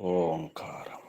ఓంకారం.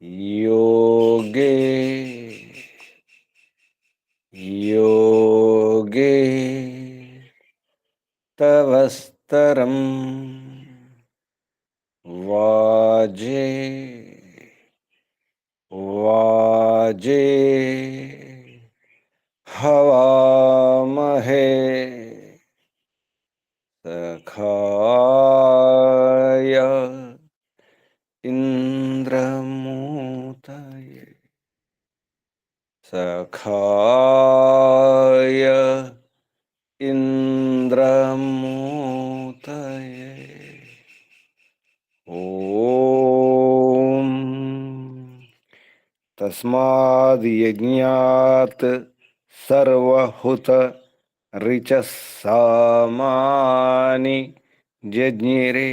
योगे योगे तवस्तरं वाजे वाजे हवामहे सखाय इन्द्रमूतये सखाय इन्द्रमूतये ॐ तस्माद्यज्ञात् सर्वहुत ऋचः सामानि जज्ञिरे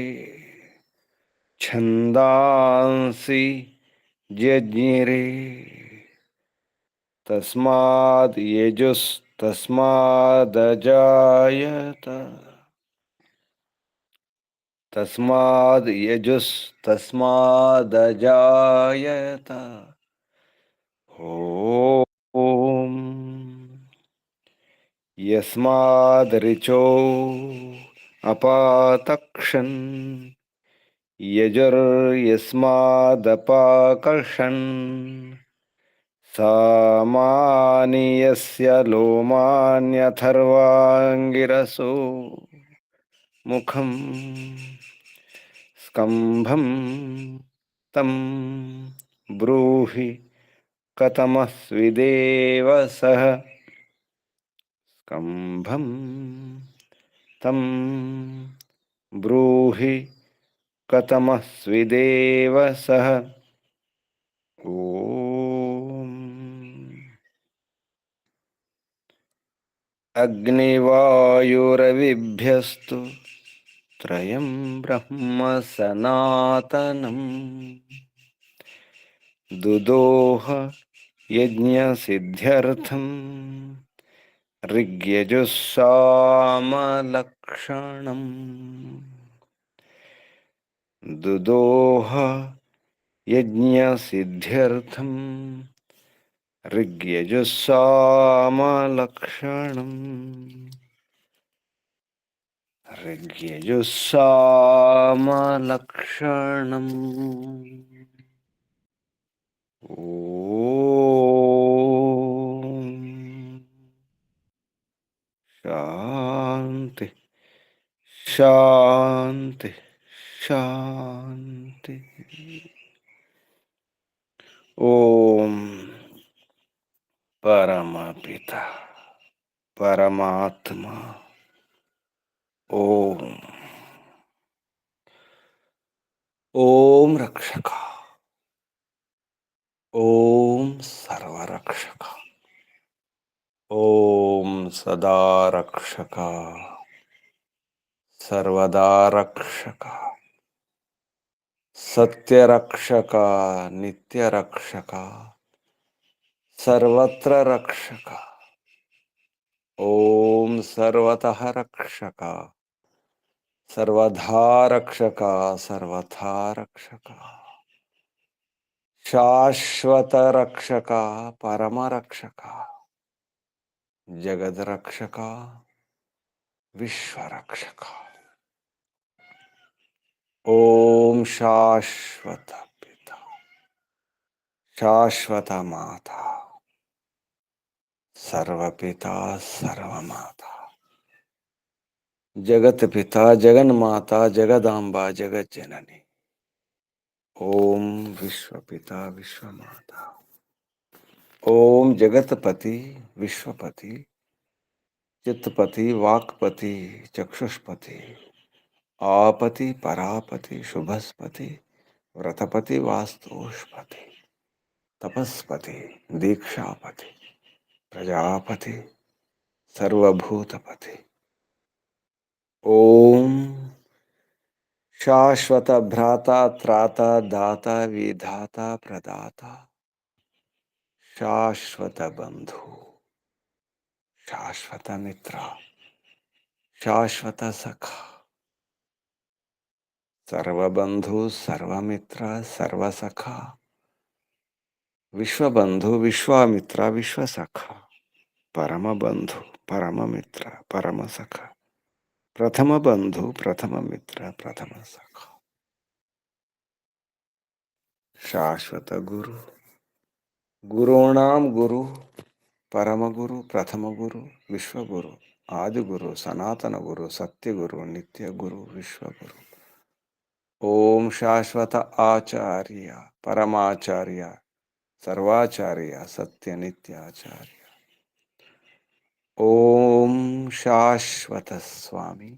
छन्दांसि जज्ञिरे तस्माद् यजुस्तस्मादजायत तस्माद् यजुस्तस्मादजायत ॐ यस्मादृचो अपातक्षन् यजुर्यस्मादपाकर्षन् सामानि यस्य लोमान्यथर्वाङ्गिरसो मुखं स्कम्भं तं ब्रूहि कथमस्विदेव सः स्कम्भं तं ब्रूहि कथमस्विदेव सः ॐ अग्निवायुरविभ्यस्तु त्रयं ब्रह्म सनातनं दुदोह यज्ञसिद्ध्यर्थं ऋग्यजुस्सामलक्षणम् दुदोह यज्ञसिद्ध्यर्थं ऋग्यजुस्सामलक्षणम् ऋग्यजुस्सामलक्षणम् ॐ शान्ति शान्ति शान्ति ॐ परमपिता परमात्मा ॐ रक्षक ॐ सर्वरक्षक ॐ सदा रक्षक सर्वदा रक्षक सत्यरक्षक नित्यरक्षक सर्वत्र रक्षक ॐ सर्वतः रक्षक सर्वधा रक्षक सर्वथा रक्षक शाश्वत रक्षक परम रक्षक जगद रक्षक विश्व रक्षक ॐ शाश्वत पिता शाश्वत माता सर्वपिता सर्वमाता जगत पिता जगन्माता जगदांबा जगत जननी ओम विश्वपिता विश्वमाता। ओम जगतपति विश्वपति चित्तपति वाक्पति चक्षुष्पति आपति परापति शुभस्पति व्रतपति वास्तुष्पति तपस्पति दीक्षापति प्रजापति सर्वभूतपति। ओम शाश्वत भ्राता त्राता दाता विधाता प्रदाता शाश्वत बंधु शाश्वत मित्र शाश्वत सखा सर्वबंधु सर्वमित्र सर्वसखा विश्वबंधु विश्वामित्र विश्वसखा परम बंधु परम मित्र परम सखा प्रथम बंधु प्रथम मित्र प्रथम सखा शाश्वत गुरु गुरूणाम गुरु परम गुरु प्रथम गुरु विश्व गुरु आदि गुरु सनातन गुरु सत्य गुरु नित्य गुरु विश्व गुरु। ओम शाश्वत आचार्य परमाचार्य सर्वाचार्य सत्य नित्याचार्य। ओम शाश्वत स्वामी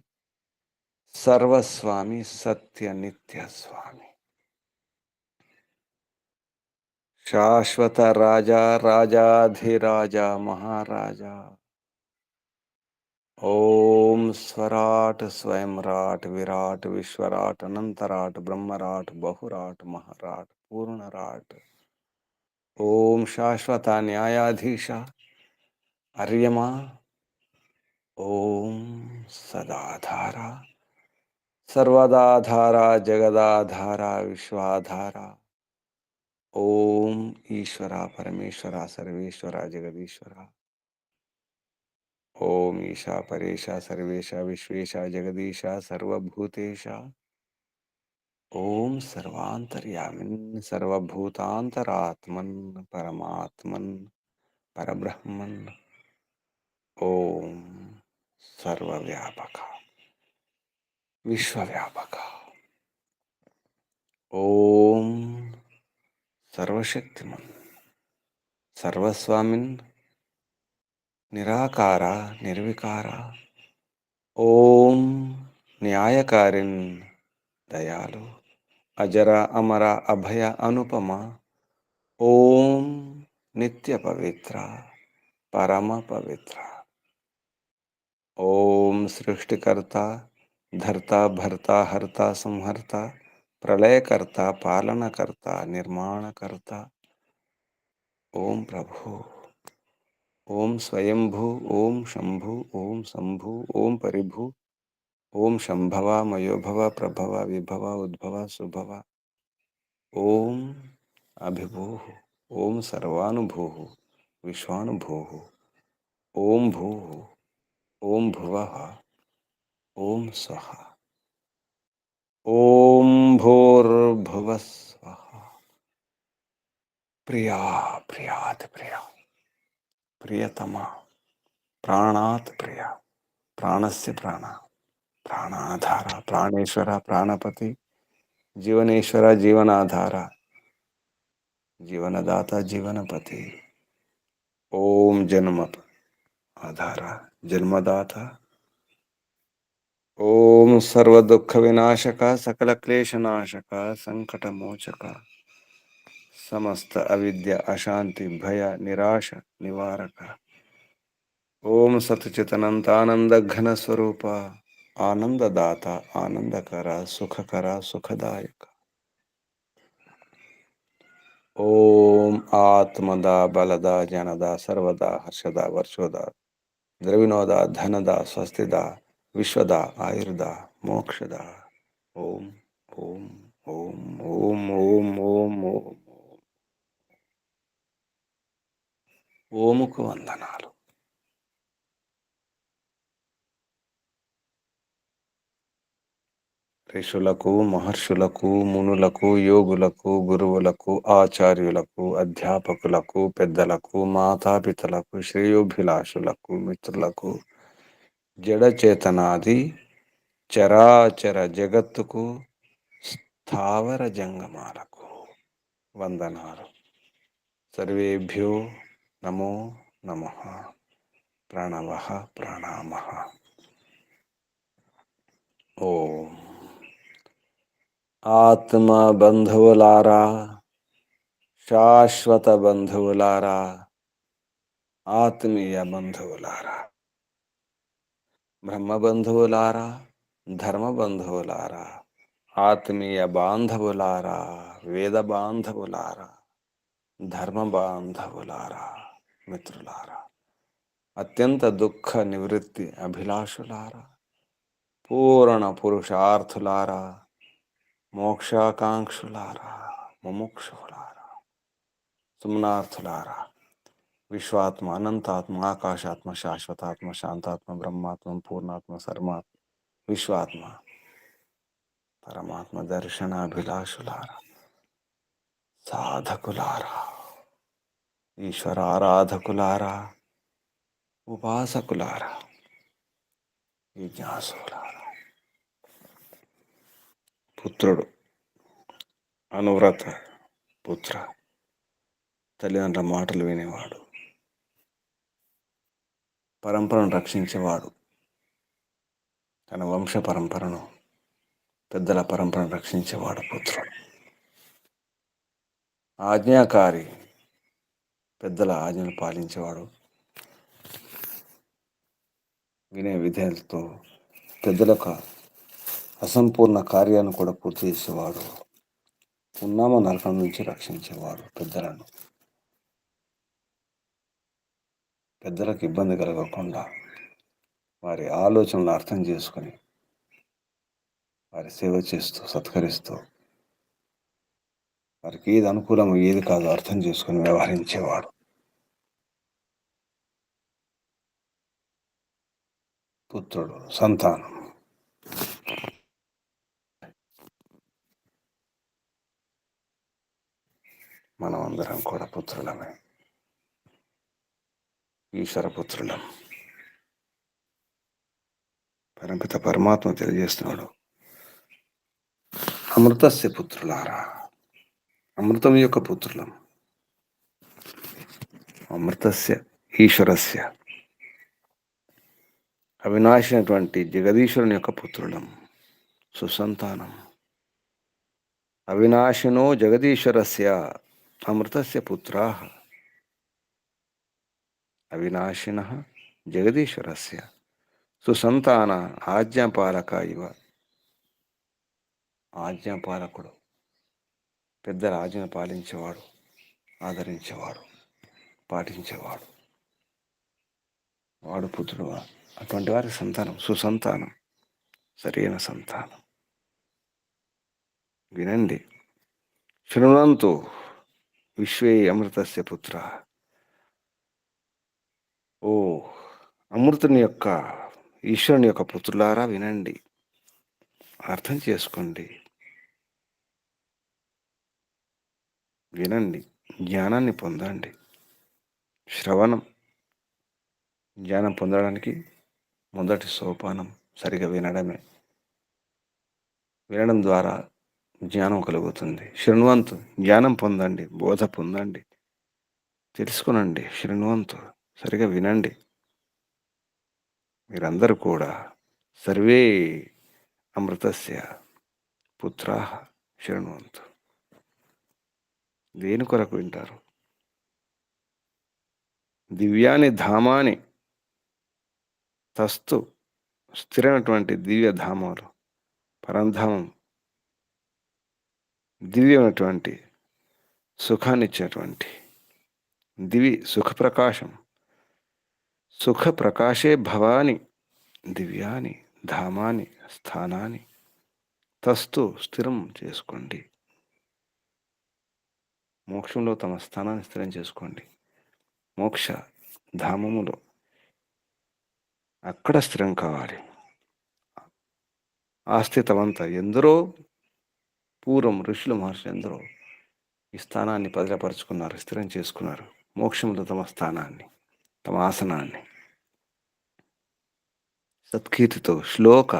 सर्वस्वामी सत्य नित्य स्वामी शाश्वत राजा राजाधिराजा महाराजा। ओम स्वराट स्वयंराट विराट विश्वराट अनंतराट ब्रह्मराट बहुराट महाराट पूर्णराट। ओम शाश्वत न्यायाधीश अर्यमा। ओम सदाधारा सर्वदाधारा जगदाधारा विश्वाधारा। ओम ईश्वरा परमेश्वरा सर्वेश्वरा जगदीश्वरा। ओम ईशा परेशा सर्वेशा विश्वेशा जगदीशा सर्वभूतेशा। ओम सर्वांतर्यामिन् सर्वभूतांतरात्मन् परमात्मन् परब्रह्मन्। ओम सर्वव्यापक विश्वव्यापक। ओम सर्वशक्तिमन् सर्वस्वामिन् निराकारा निर्विकारा। ओम न्यायकारिन् दयालु अजर अमर अभय अनुपमा। ओम नित्य पवित्र परम पवित्र। ओम सृष्टिकर्ता धर्ता भर्ता हर्ता संहर्ता प्रलयकर्ता पालनकर्ता निर्माणकर्ता। ओम प्रभु ओम स्वयंभू ओम शंभु ओम शंभु ओम परिभू ओम शंभव मयोभव प्रभव विभव उद्भव सुभव। ओम अभिभूः ओम सर्वानुभूः विश्वानुभूः। ओम भूः ओम भुवः ओम स्वः। ओम भूर्भुवः स्वः। प्रिया प्रियात् प्रिया प्रियतमा प्राणात् प्रिया प्राणस्य प्राण प्राणाधार प्राणेश्वर प्राणपति जीवनेश्वर जीवनाधार जीवनदाता जीवनपति। ओम जन्म आधार जन्मदाता। ओम सर्व दुख विनाशक सकल क्लेश नाशक संकट मोचक समस्त अविद्या अशांति भय निराश निवारक। ओम सतचितनंत आनंद घन स्वरूप आनंददाता आनंदकर सुखकर सुखदायक। ओम आत्मदा बलदा जनदा सर्वदा हर्षदा वर्षोदा द्रविणोदा धनदा स्वस्तिदा विश्वदा आयुर्दा मोक्षदा। ओम ओम ओम ओम ओम ओम ओम ఓముకు వందనాలు। ఋషులకు మహర్షులకు మునులకు యోగులకు గురువులకు ఆచార్యులకు అధ్యాపకులకు పెద్దలకు మాతాపితలకు శ్రేయోభిలాషులకు మిత్రులకు జడచేతనాది చరాచర జగత్తుకు స్థావర జంగమాలకు వందనాలు. సర్వేభ్యో నమో నమః. ప్రణవః ప్రణామః. ఓం. ఆత్మ బంధువులారా, శాశ్వత బంధువులారా, ఆత్మీయ బంధువులారా, బ్రహ్మ బంధువులారా, ధర్మ బంధువులారా, ఆత్మీయ బాంధవులారా, వేద బాంధవులారా, ధర్మ బాంధవులారా, మిత్రులారా, అత్యంత దుఃఖ నివృత్తి అభిలాషులారా, పూర్ణ పురుషార్థులారా, మోక్షాకాంక్షులారా, ముముక్షులారా, సుమ్నార్థులారా, విశ్వాత్మ, అనంతాత్మ, ఆకాశాత్మ, శాశ్వతాత్మ, శాంతాత్మ, బ్రహ్మాత్మ, పూర్ణాత్మ, సర్మాత్మ, విశ్వాత్మ, పరమాత్మ దర్శనాభిలాషులారా, సాధకులారా, ఈశ్వర ఆరాధకులారా, ఉపాసకులారా, జిజ్ఞాసులారా. పుత్రుడు, అనువ్రత పుత్ర, తల్లిదండ్రుల మాటలు వినేవాడు, పరంపరను రక్షించేవాడు, తన వంశ పరంపరను, పెద్దల పరంపరను రక్షించేవాడు పుత్రుడు. ఆజ్ఞాకారి, పెద్దల ఆజ్ఞలు పాలించేవాడు, వినయ విధేయతతో పెద్దలకు అసంపూర్ణ కార్యాలను కూడా పూర్తి చేసేవాడు, ఉన్నామ నరకం నుంచి రక్షించేవాడు పెద్దలను. పెద్దలకు ఇబ్బంది కలగకుండా వారి ఆలోచనలు అర్థం చేసుకొని వారి సేవ చేస్తూ సత్కరిస్తూ వారికి ఏది అనుకూలమో ఏది కాదో అర్థం చేసుకొని వ్యవహరించేవాడు. పుత్రుడు, సంతానం. మనం అందరం కూడా పుత్రులమే, ఈశ్వర పుత్రులం. పరమపిత పరమాత్మ తెలియజేస్తున్నాడు, అమృతస్య పుత్రులారా, అమృతం యొక్క పుత్రులం. అమృతస్య ఈశ్వరస్య, అవినాశినటువంటి జగదీశ్వరుని యొక్క పుత్రులం, సుసంతానం. అవినాశినో జగదీశ్వరస్య అమృతస్య పుత్రాః. అవినాశినః జగదీశ్వరస్య సుసంతాన ఆజ్ఞాపాలక ఇవ. ఆజ్ఞాపాలకుడు, పెద్దల ఆజ్ఞను పాలించేవాడు, ఆదరించేవాడు, పాటించేవాడు, వాడు పుత్రుడు. అటువంటి వారి సంతానం సుసంతానం, సరైన సంతానం. వినండి, శృణ్వంతు విశ్వే అమృతస్య పుత్ర. ఓ అమృతుని యొక్క, ఈశ్వరుని యొక్క పుత్రులారా వినండి, అర్థం చేసుకోండి, వినండి, జ్ఞానాన్ని పొందండి. శ్రవణం, జ్ఞానం పొందడానికి మొదటి సోపానం సరిగా వినడమే. వినడం ద్వారా జ్ఞానం కలుగుతుంది. శృణ్వంతు, జ్ఞానం పొందండి, బోధ పొందండి, తెలుసుకునండి. శృణ్వంతు, సరిగా వినండి. మీరందరూ కూడా సర్వే అమృతస్య పుత్రాః శృణ్వంతు. దేని కొరకు వింటారు? దివ్యాని ధామాని, తస్తు స్థిరమైనటువంటి దివ్య ధామాలు, పరంధామం, దివ్యమైనటువంటి సుఖాన్ని ఇచ్చేటువంటి దివి సుఖప్రకాశం, సుఖప్రకాశే భవాని దివ్యాని ధామాని స్థానాన్ని తస్తు స్థిరం చేసుకోండి. మోక్షంలో తమ స్థానాన్ని స్థిరం చేసుకోండి. మోక్ష ధామములో అక్కడ స్థిరం కావాలి. ఆ స్థితమంతా ఎందరో పూర్వం ఋషులు, మహర్షులు ఎందరో ఈ స్థానాన్ని భద్రపరుచుకున్నారు, స్థిరం చేసుకున్నారు. మోక్షంలో తమ స్థానాన్ని, తమ ఆసనాన్ని సత్కీర్తితో, శ్లోక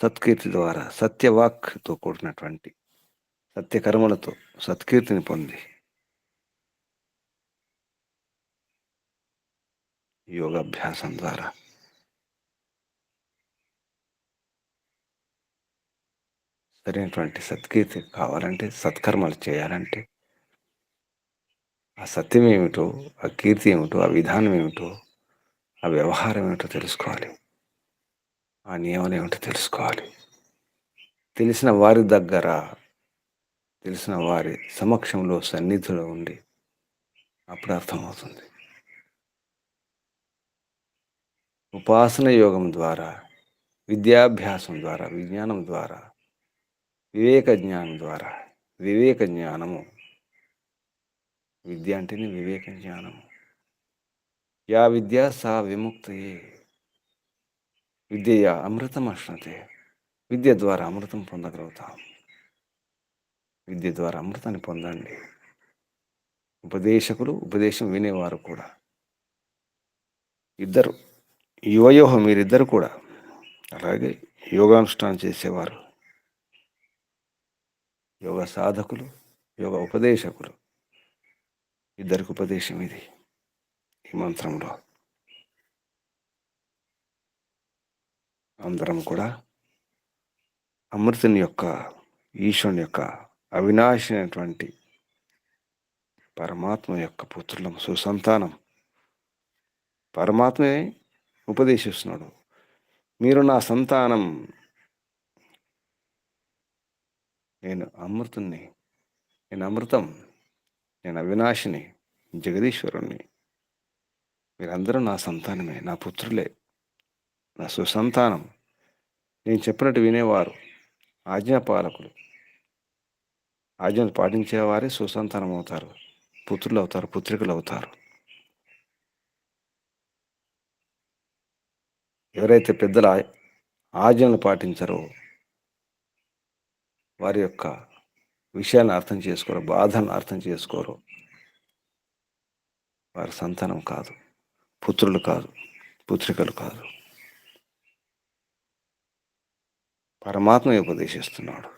సత్కీర్తి ద్వారా సత్యవాక్తో కూడినటువంటి సత్యకర్మలతో సత్కీర్తిని పొంది యోగాభ్యాసం ద్వారా సరైనటువంటి సత్కీర్తి కావాలంటే సత్కర్మలు చేయాలంటే ఆ సత్యం ఏమిటో, ఆ కీర్తి ఏమిటో, ఆ విధానం ఏమిటో, ఆ వ్యవహారం ఏమిటో తెలుసుకోవాలి. ఆ నియమాలు ఏమిటో తెలుసుకోవాలి. తెలిసిన వారి దగ్గర, తెలిసిన వారి సమక్షంలో సన్నిధిలో ఉండి అప్పుడు అర్థమవుతుంది. ఉపాసన యోగం ద్వారా, విద్యాభ్యాసం ద్వారా, విజ్ఞానం ద్వారా, వివేక జ్ఞానం ద్వారా, వివేక జ్ఞానము, విద్య అంటేనే వివేక జ్ఞానము. యా విద్య సా విముక్తయే, విద్యయా అమృతం అశ్నతే. విద్య ద్వారా అమృతం పొందగలుగుతాం. విద్య ద్వారా అమృతాన్ని పొందండి. ఉపదేశకులు, ఉపదేశం వినేవారు కూడా ఇద్దరు, యువయోహ మీరిద్దరు కూడా, అలాగే యోగానుష్ఠానం చేసేవారు, యోగ సాధకులు, యోగ ఉపదేశకులు, ఇద్దరికి ఉపదేశం ఇది ఈ మంత్రంలో. అందరం కూడా అమృతుని యొక్క, ఈశ్వరుని యొక్క అవినాశి అయినటువంటి పరమాత్మ యొక్క పుత్రులం, సుసంతానం. పరమాత్మే ఉపదేశిస్తున్నాడు, మీరు నా సంతానం, నేను అమృతుణ్ణి, నేను అమృతం, నేను అవినాశిని, జగదీశ్వరుణ్ణి. మీరందరూ నా సంతానమే, నా పుత్రులే, నా సుసంతానం. నేను చెప్పినట్టు వినేవారు, ఆజ్ఞాపాలకులు. ఆజ్ఞలు పాటించేవారే సుసంతానం అవుతారు, పుత్రులు అవుతారు, పుత్రికలు అవుతారు. ఎవరైతే పెద్దల ఆజ్ఞలను పాటించారో, వారి యొక్క విషయాన్ని అర్థం చేసుకోరు, బాధలను అర్థం చేసుకోరు, వారి సంతానం కాదు, పుత్రులు కాదు, పుత్రికలు కాదు. పరమాత్మ ఉపదేశిస్తున్నాడు.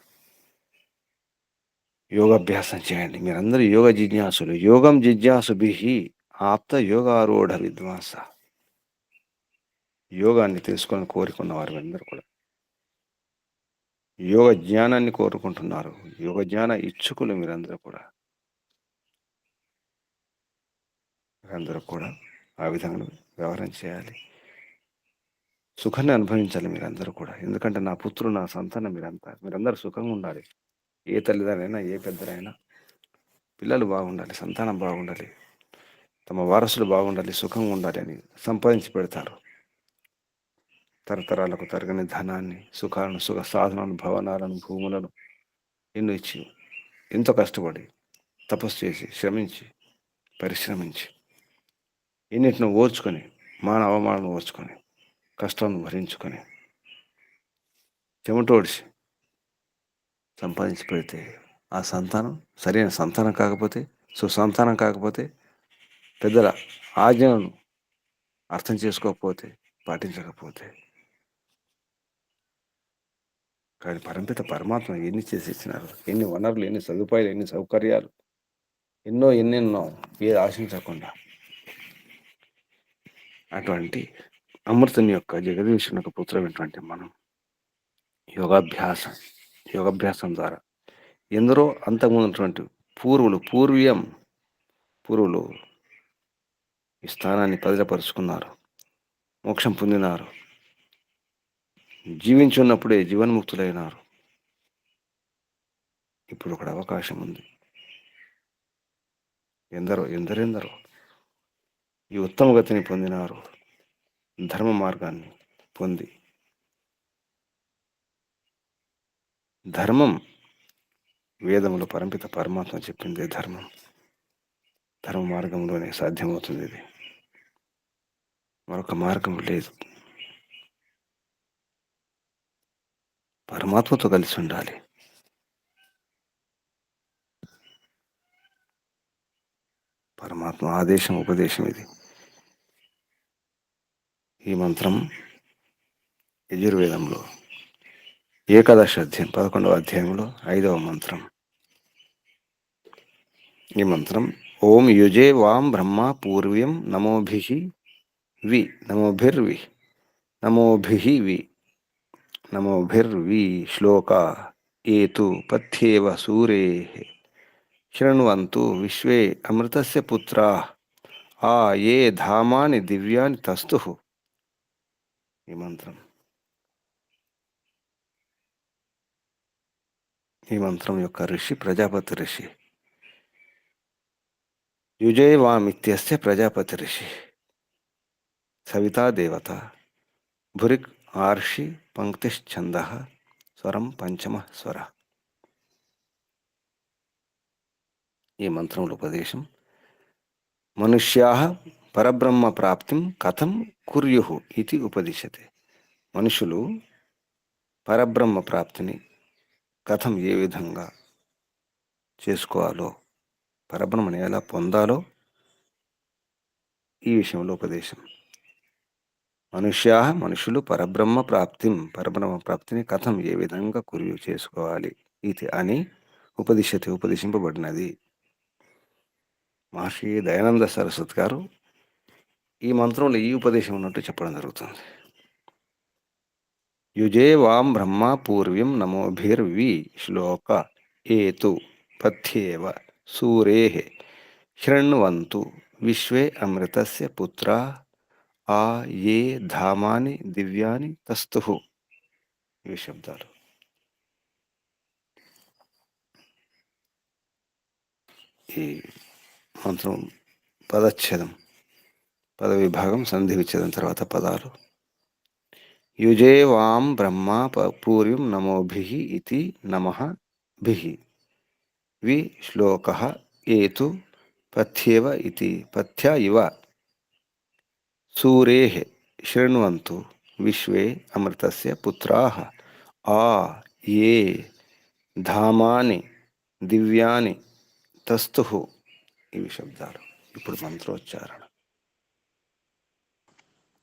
యోగాభ్యాసం చేయండి. మీరందరూ యోగ జిజ్ఞాసులు. యోగం జిజ్ఞాసుభిః ఆప్త యోగారూఢ విద్వాంస. యోగాన్ని తెలుసుకొని కోరుకున్న వారు అందరూ కూడా యోగ జ్ఞానాన్ని కోరుకుంటున్నారు. యోగ జ్ఞాన ఇచ్చుకులు మీరందరూ కూడా. మీరందరూ కూడా ఆ విధంగా వ్యవహారం చేయాలి. సుఖాన్ని అనుభవించాలి మీరందరూ కూడా. ఎందుకంటే నా పుత్రులు, నా సంతానం మీరంతా. మీరందరూ సుఖంగా ఉండాలి. ఏ తల్లిదండ్రులైనా, ఏ పెద్దలైనా పిల్లలు బాగుండాలి, సంతానం బాగుండాలి, తమ వారసులు బాగుండాలి, సుఖంగా ఉండాలి అని సంపాదించి పెడతారు. తరతరాలకు తరగని ధనాన్ని, సుఖాలను, సుఖ సాధనాలను, భవనాలను, భూములను ఎన్నో ఇచ్చి, ఎంతో కష్టపడి, తపస్సు చేసి, శ్రమించి, పరిశ్రమించి, ఎన్నిటిని ఓర్చుకొని, మాన అవమానాలను ఓర్చుకొని, కష్టాలను భరించుకొని, చెమటోడిచి సంపాదించి పెడితే ఆ సంతానం సరైన సంతానం కాకపోతే, సుసంతానం కాకపోతే, పెద్దల ఆజ్ఞలను అర్థం చేసుకోకపోతే, పాటించకపోతే, కానీ పరంపిత పరమాత్మ ఎన్ని చేసి ఇచ్చినారు, ఎన్ని వనరులు, ఎన్ని సదుపాయాలు, ఎన్ని సౌకర్యాలు, ఎన్నెన్నో ఏది ఆశించకుండా. అటువంటి అమృతుని యొక్క, జగదీశ్వరుని యొక్క పుత్రమైనటువంటి మనం యోగాభ్యాసం, యోగాభ్యాసం ద్వారా ఎందరో అంతకుముందున్నటువంటి పూర్వులు ఈ స్థానాన్ని పదిలపరుచుకున్నారు, మోక్షం పొందినారు, జీవించి ఉన్నప్పుడే జీవన్ముక్తులైనారు. ఇప్పుడు ఒక అవకాశం ఉంది. ఎందరెందరో ఈ ఉత్తమ గతిని పొందినారు, ధర్మ మార్గాన్ని పొంది. ధర్మం వేదములో పరంపిత పరమాత్మ చెప్పింది ధర్మం. ధర్మ మార్గంలోనే సాధ్యమవుతుంది ఇది, మరొక మార్గం లేదు. పరమాత్మతో కలిసి ఉండాలి. పరమాత్మ ఆదేశం, ఉపదేశం ఇది. ఈ మంత్రం యజుర్వేదంలో ఏకాదశ అధ్యాయం 11వ అధ్యాయంలో 5వ మంత్రం. ఈ మంత్రం ఓం యుజే వాం బ్రహ్మ పూర్వ్యం నమోభిః వి నమోభిర్వి నమోభిః నమోభిర్వి శ్లోక ఏతు పథ్యేవ సూరేః శృణ్వంతు విశ్వే అమృతస్య పుత్రాః ఆ ఏ ధామాని దివ్యాని తస్తుః. ఈ మంత్రం యొక్క ఋషి ప్రజాపతి ఋషి. యుజేవామిత్యస్య ప్రజాపతి ఋషి. సవితా దేవత. భురిక్ ఆర్షి పంక్తిశ్చందః స్వరం పంచమ స్వర. ఈ మంత్రముల ఉపదేశం మనుష్యాః పరబ్రహ్మ ప్రాప్తిం కథం కుర్యుః ఇది ఉపదిశతే. మనుషులు పరబ్రహ్మ ప్రాప్తిని కథం ఏ విధంగా చేసుకోవాలో, పరబ్రహ్మని ఎలా పొందాలో ఈ విషయంలో ఉపదేశం. మనుషులు పరబ్రహ్మ ప్రాప్తిని కథం ఏ విధంగా కుర్యు చేసుకోవాలి ఇది అని ఉపదేశింపబడినది. మహర్షి దయానంద సరస్వతి గారు ఈ మంత్రంలో ఈ ఉపదేశం ఉన్నట్టు చెప్పడం జరుగుతుంది. యుజే వాం బ్రహ్మ పూర్వ్యం నమోభిర్వి శ్లోక ఏతు పథ్యేవ సూరేః శృణ్వంతు విశ్వే అమృతస్య పుత్రా ఆ ఏ ధామాని దివ్యాని తస్తుః. ఇవి శబ్దాలు. ఈ మంత్రం పదచ్ఛేదం, పద విభాగం, సంధి విచ్ఛేదం తర్వాత పదాలు. యుజే వాం బ్రహ్మ పూర్వం నమోభిః ఇతి నమః భిః వి శ్లోకః ఏతు పథ్యేవ ఇతి పథ్య ఇవ సూరేః శృణ్వంతు విశ్వే అమృతస్య పుత్రాః ఆ ఏ ధామాని దివ్యాని తస్తుః. ఇవి శబ్దాలు. ఇప్పుడు మంత్రోచ్చారణ.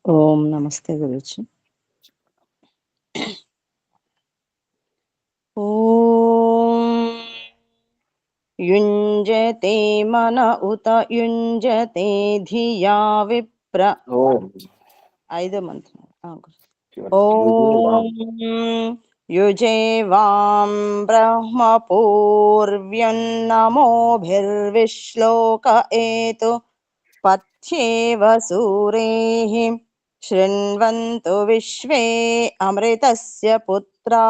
ఓం నమస్తే గురుజీ. ఓం యుంజతే మన ఉత యుంజతే ధియా విప్ర. ఐదో మంత్రం. ఓం యుజే వాం బ్రహ్మ పూర్వ్యం నమోభిర్విశ్లోక ఏతు పథ్యేవ సూరేః శృణ్వంతు విశ్వే అమృతస్య పుత్రా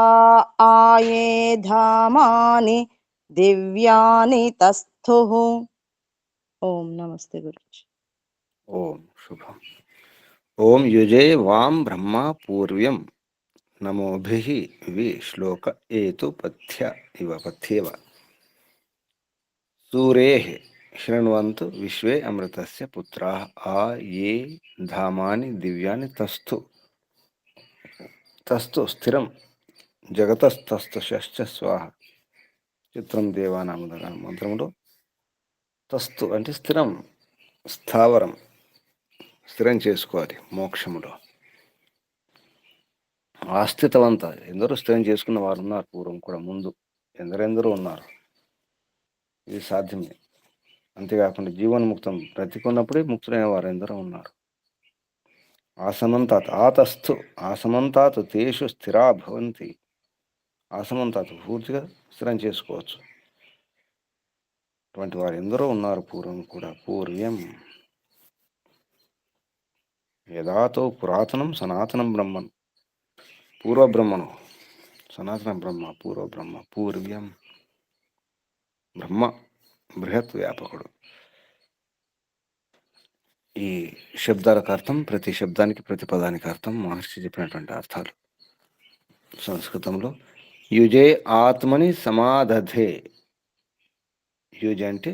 ఆయే ధామాని దివ్యాని తస్థుః. ఓం నమస్తే గురుజీ. ఓం శుభం. ఓం యుజే వాం బ్రహ్మ పూర్వ్యం నమోభిః వి శ్లోక ఏతు పథ్యేవ సూరేః శృణ్వంతు విశ్వే అమృతస్య పుత్రాః ఆ ఏ ధామాని దివ్యాని తస్థు. తస్థు స్థిరం జగతస్తస్థు షశ్చ స్వాహ. చిత్రం దేవానామద మంత్రంలో తస్తు అంటే స్థిరం, స్థావరం, స్థిరం చేసుకోవాలి మోక్షములో. ఆస్థితవంత ఎందరో స్థిరం చేసుకున్న వారు ఉన్నారు. పూర్వం కూడా, ముందు ఎందరెందరో ఉన్నారు. ఇది సాధ్యమే. అంతేకాకుండా జీవన్ముక్తం బ్రతికున్నప్పుడే ముక్తులైన వారు ఎందరో ఉన్నారు. ఆసమంతాత్ ఆతస్థు ఆసమంతాత్ తేషు స్థిరా భవంతి. ఆసమంతాత్ పూర్తిగా స్థిరం చేసుకోవచ్చు. అటువంటి వారు ఎందరో ఉన్నారు పూర్వం కూడా. పూర్వ్యం యదాతో పురాతనం సనాతనం బ్రహ్మం. పూర్వబ్రహ్మను, సనాతన బ్రహ్మ, పూర్వబ్రహ్మ, పూర్వ్యం బ్రహ్మ బృహత్ వ్యాపకుడు. ఈ శబ్దాలకు అర్థం, ప్రతి శబ్దానికి ప్రతి పదానికి అర్థం మహర్షి చెప్పినటువంటి అర్థాలు. సంస్కృతంలో యుజే ఆత్మని సమాదధే. యుజ అంటే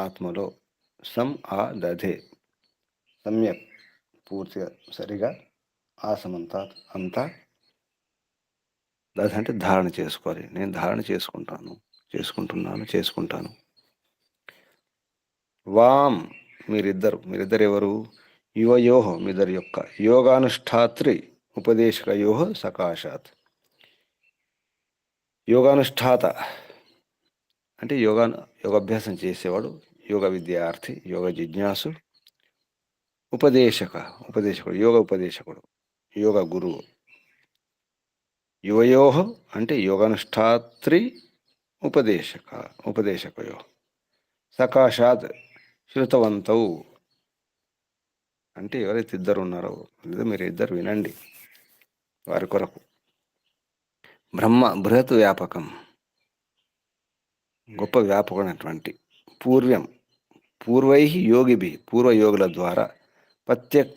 ఆత్మలో, సం ఆ దధే సమ్యక్ పూర్తిగా సరిగా, ఆసమంతా అంతా, దధ అంటే ధారణ చేసుకోవాలి. నేను ధారణ చేసుకుంటాను, చేసుకుంటాను. వాం మీరిద్దరు ఎవరు? యువయోహ మీద్దరి యొక్క, యోగానుష్ఠాత్రి ఉపదేశకయోహ సకాశాత్. యోగానుష్ఠాత అంటే యోగాభ్యాసం చేసేవాడు, యోగ విద్యార్థి, యోగ జిజ్ఞాసు, ఉపదేశకుడు, యోగ ఉపదేశకుడు, యోగ గురువు. యువయోహ అంటే యోగానుష్ఠాత్రి, ఉపదేశకయో. సకాశాత్ శృతవంతౌ అంటే ఎవరైతే ఇద్దరు ఉన్నారో లేదా మీరు ఇద్దరు వినండి వారి కొరకు. బ్రహ్మ బృహత్ వ్యాపకం, గొప్ప వ్యాపకమైనటువంటి. పూర్వై యోగిభి పూర్వయోగుల ద్వారా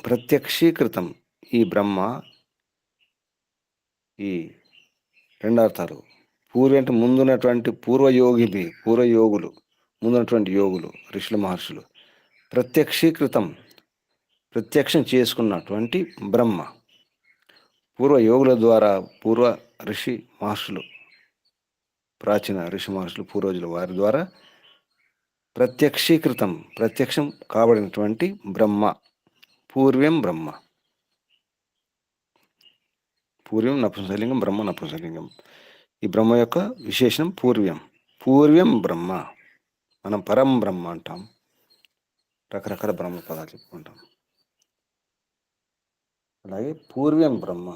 ప్రత్యక్షీకృతం ఈ బ్రహ్మ. ఈ రెండర్థాలు. పూర్వ అంటే ముందున్నటువంటి పూర్వయోగులు, ముందున్నటువంటి యోగులు, ఋషులు, మహర్షులు. ప్రత్యక్షం చేసుకున్నటువంటి బ్రహ్మ. పూర్వయోగుల ద్వారా, పూర్వ ఋషి మహర్షులు, ప్రాచీన ఋషి మహర్షులు, పూర్వజులు వారి ద్వారా ప్రత్యక్షం కాబడినటువంటి బ్రహ్మ. పూర్వం బ్రహ్మ. పూర్వం నపుంసకలింగం, బ్రహ్మ నపుంసకలింగం. ఈ బ్రహ్మ యొక్క విశేషణం పూర్వం బ్రహ్మ. మనం పరం బ్రహ్మ అంటాం, రకరకాల బ్రహ్మ పదాలు చెప్పుకుంటాం. అలాగే పూర్వం బ్రహ్మ.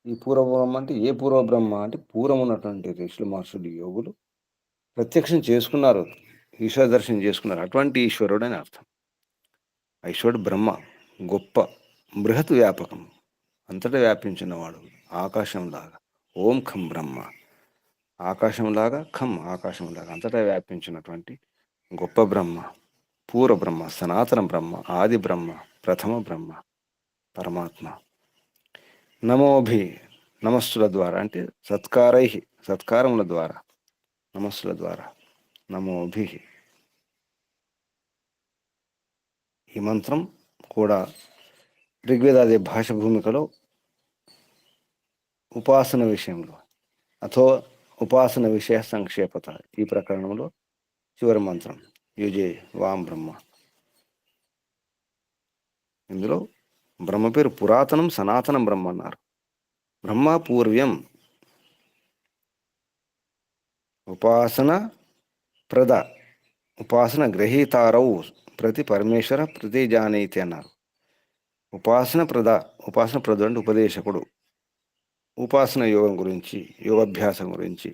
ఈ పూర్వ బ్రహ్మ అంటే ఏ పూర్వ బ్రహ్మ అంటే పూర్వం ఉన్నటువంటి ఋషులు, మహర్షులు, యోగులు ప్రత్యక్షం చేసుకున్నారు, ఈశ్వర దర్శనం చేసుకున్నారు. అటువంటి ఈశ్వరుడు అని అర్థం. ఈశ్వరుడు బ్రహ్మ, గొప్ప, బృహత్ వ్యాపకం, అంతటా వ్యాపించినవాడు, ఆకాశంలాగా. ఓం ఖం బ్రహ్మ. ఆకాశంలాగా, ఆకాశంలాగా అంతటా వ్యాపించినటువంటి గొప్ప బ్రహ్మ, పూర్వ బ్రహ్మ, సనాతన బ్రహ్మ, ఆది బ్రహ్మ, ప్రథమ బ్రహ్మ, పరమాత్మ. నమోభి నమస్సుల ద్వారా అంటే సత్కారముల ద్వారా, నమస్సుల ద్వారా. నమోభి. ఈ మంత్రం కూడా ఋగ్వేదాది భాష భూమికలో ఉపాసన విషయంలో ఉపాసన విషయ సంక్షేపత ఈ ప్రకరణంలో చివరి మంత్రం యుజే వాం బ్రహ్మ. ఇందులో బ్రహ్మ పేరు పురాతనం, సనాతనం బ్రహ్మ అన్నారు. బ్రహ్మ పూర్వ్యం, ఉపాసన గ్రహీతారౌ ప్రతి పరమేశ్వర ప్రతిజానీతి అన్నారు. ఉపాసన ప్రద అంటే ఉపదేశకుడు. ఉపాసన యోగం గురించి, యోగాభ్యాసం గురించి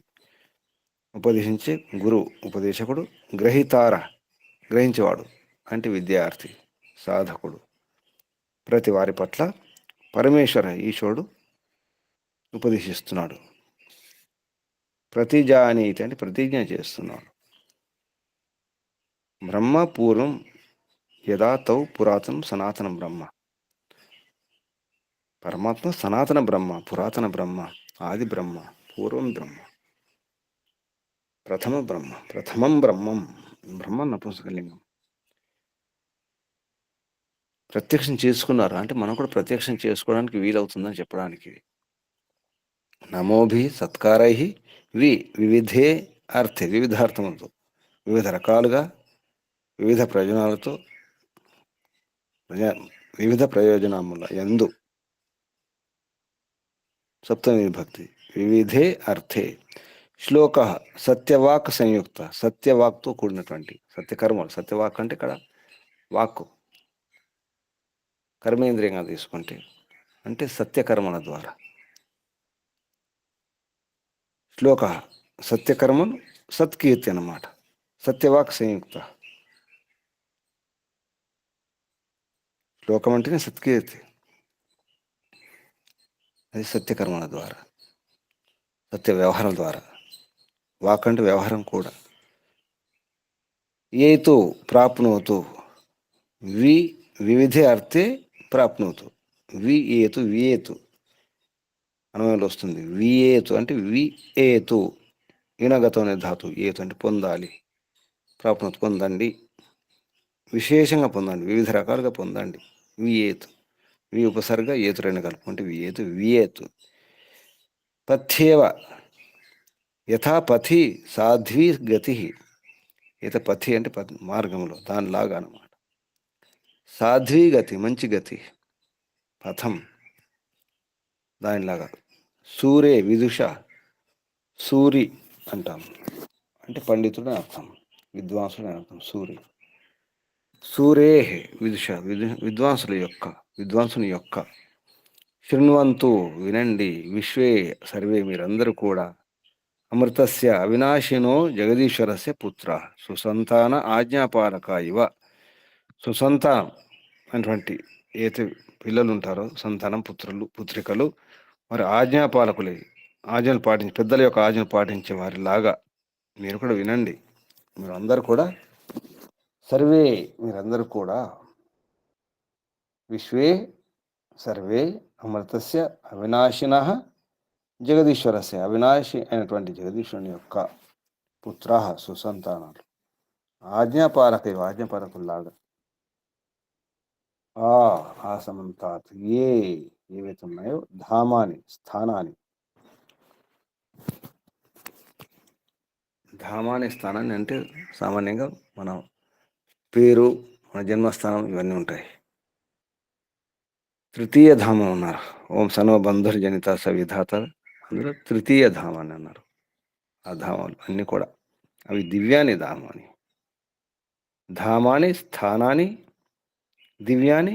ఉపదేశించే గురువు, ఉపదేశకుడు. గ్రహించేవాడు అంటే విద్యార్థి, సాధకుడు. ప్రతి వారి పట్ల పరమేశ్వర ఈశ్వరుడు ఉపదేశిస్తున్నాడు. ప్రతిజానీతి అంటే ప్రతిజ్ఞ చేస్తున్నాడు. బ్రహ్మ పూర్వం యదా తౌ పురాతనం సనాతనం బ్రహ్మ. పరమాత్మ సనాతన బ్రహ్మ, పురాతన బ్రహ్మ, ఆది బ్రహ్మ, పూర్వం బ్రహ్మ, ప్రథమం బ్రహ్మం. బ్రహ్మ నపుంసకలింగం. ప్రత్యక్షం చేసుకున్నారు అంటే మనం కూడా ప్రత్యక్షం చేసుకోవడానికి వీలవుతుందని చెప్పడానికి. నమోభి సత్కారై వివిధే అర్థే వివిధార్థములతో, వివిధ రకాలుగా, వివిధ ప్రయోజనాలతో, వివిధ ప్రయోజనముల యందు. సప్తమి విభక్తి. వివిధే అర్థే. శ్లోక సత్యవాక్ సంయుక్త. సత్యవాక్తో కూడినటువంటి సత్యకర్మలు. సత్యవాక్ అంటే ఇక్కడ వాక్కు కర్మేంద్రియంగా తీసుకుంటే అంటే సత్యకర్మల ద్వారా. శ్లోక సత్యకర్మలు, సత్కీర్తి అన్నమాట. సత్యవాక్ సంయుక్త. శ్లోకం అంటేనే సత్కీర్తి. అది సత్యకర్మల ద్వారా, సత్య వ్యవహారం ద్వారా. వాక్ అంటే వ్యవహారం కూడా. ఏతో ప్రాప్నోతు వివిధే అర్థే ప్రాప్నోతు. వియేతు అనుమతిలో వస్తుంది. వియేతు అంటే వియేతు ఈనగతం అనే ధాతు. ఏతు అంటే పొందాలి. ప్రాప్నోతు పొందండి, విశేషంగా పొందండి, వివిధ రకాలుగా పొందండి. వియేతు, ఉపసర్గ ఏతు రెండు కలుపుకుంటే వియేతు. పథ్యేవ యథా పథి సాధ్వీ గతి. పథి అంటే మార్గంలో, దానిలాగా అనమాట. సాధ్వీ గతి మంచి గతి, పథం దానిలాగా. సూరే విదుష, సూరి అంటాం. అంటే పండితుడు అని అర్థం, విద్వాంసుడు అని అర్థం. సూరే విద్వాంసుని యొక్క శృణ్వంతు వినండి, విశ్వే సర్వే మీరందరూ కూడా, అమృతస్య అవినాశినో జగదీశ్వరస్య పుత్ర సుసంతాన ఆజ్ఞాపాలక ఇవ. సుసంతానం అటువంటి ఏతే పిల్లలు ఉంటారో, సంతానం, పుత్రికలు, మరి ఆజ్ఞాపాలకులే, ఆజ్ఞలు పాటించి పెద్దల యొక్క ఆజ్ఞలు పాటించే వారిలాగా మీరు కూడా వినండి. మీరందరూ కూడా సర్వే మీరందరూ కూడా విశ్వే సర్వే అమృతస్య అవినాశిన జగదీశ్వరస్య అవినాశి అయినటువంటి జగదీశ్వరుని యొక్క పుత్ర సుసంతానాలు, ఆజ్ఞాపాలకుల్లాగా, ఆ సమంతాత్ ఏవైతే ఉన్నాయో ధామాని స్థానాన్ని అంటే సామాన్యంగా మన పేరు, మన జన్మస్థానం ఇవన్నీ ఉంటాయి. తృతీయ ధామం అన్నారు. ఓం సనో బంధుర్ జనిత సవిధాత, అందులో తృతీయ ధామాన్ని అన్నారు. ఆ ధామాలు అన్నీ కూడా అవి దివ్యాని ధామాని స్థానాన్ని దివ్యాని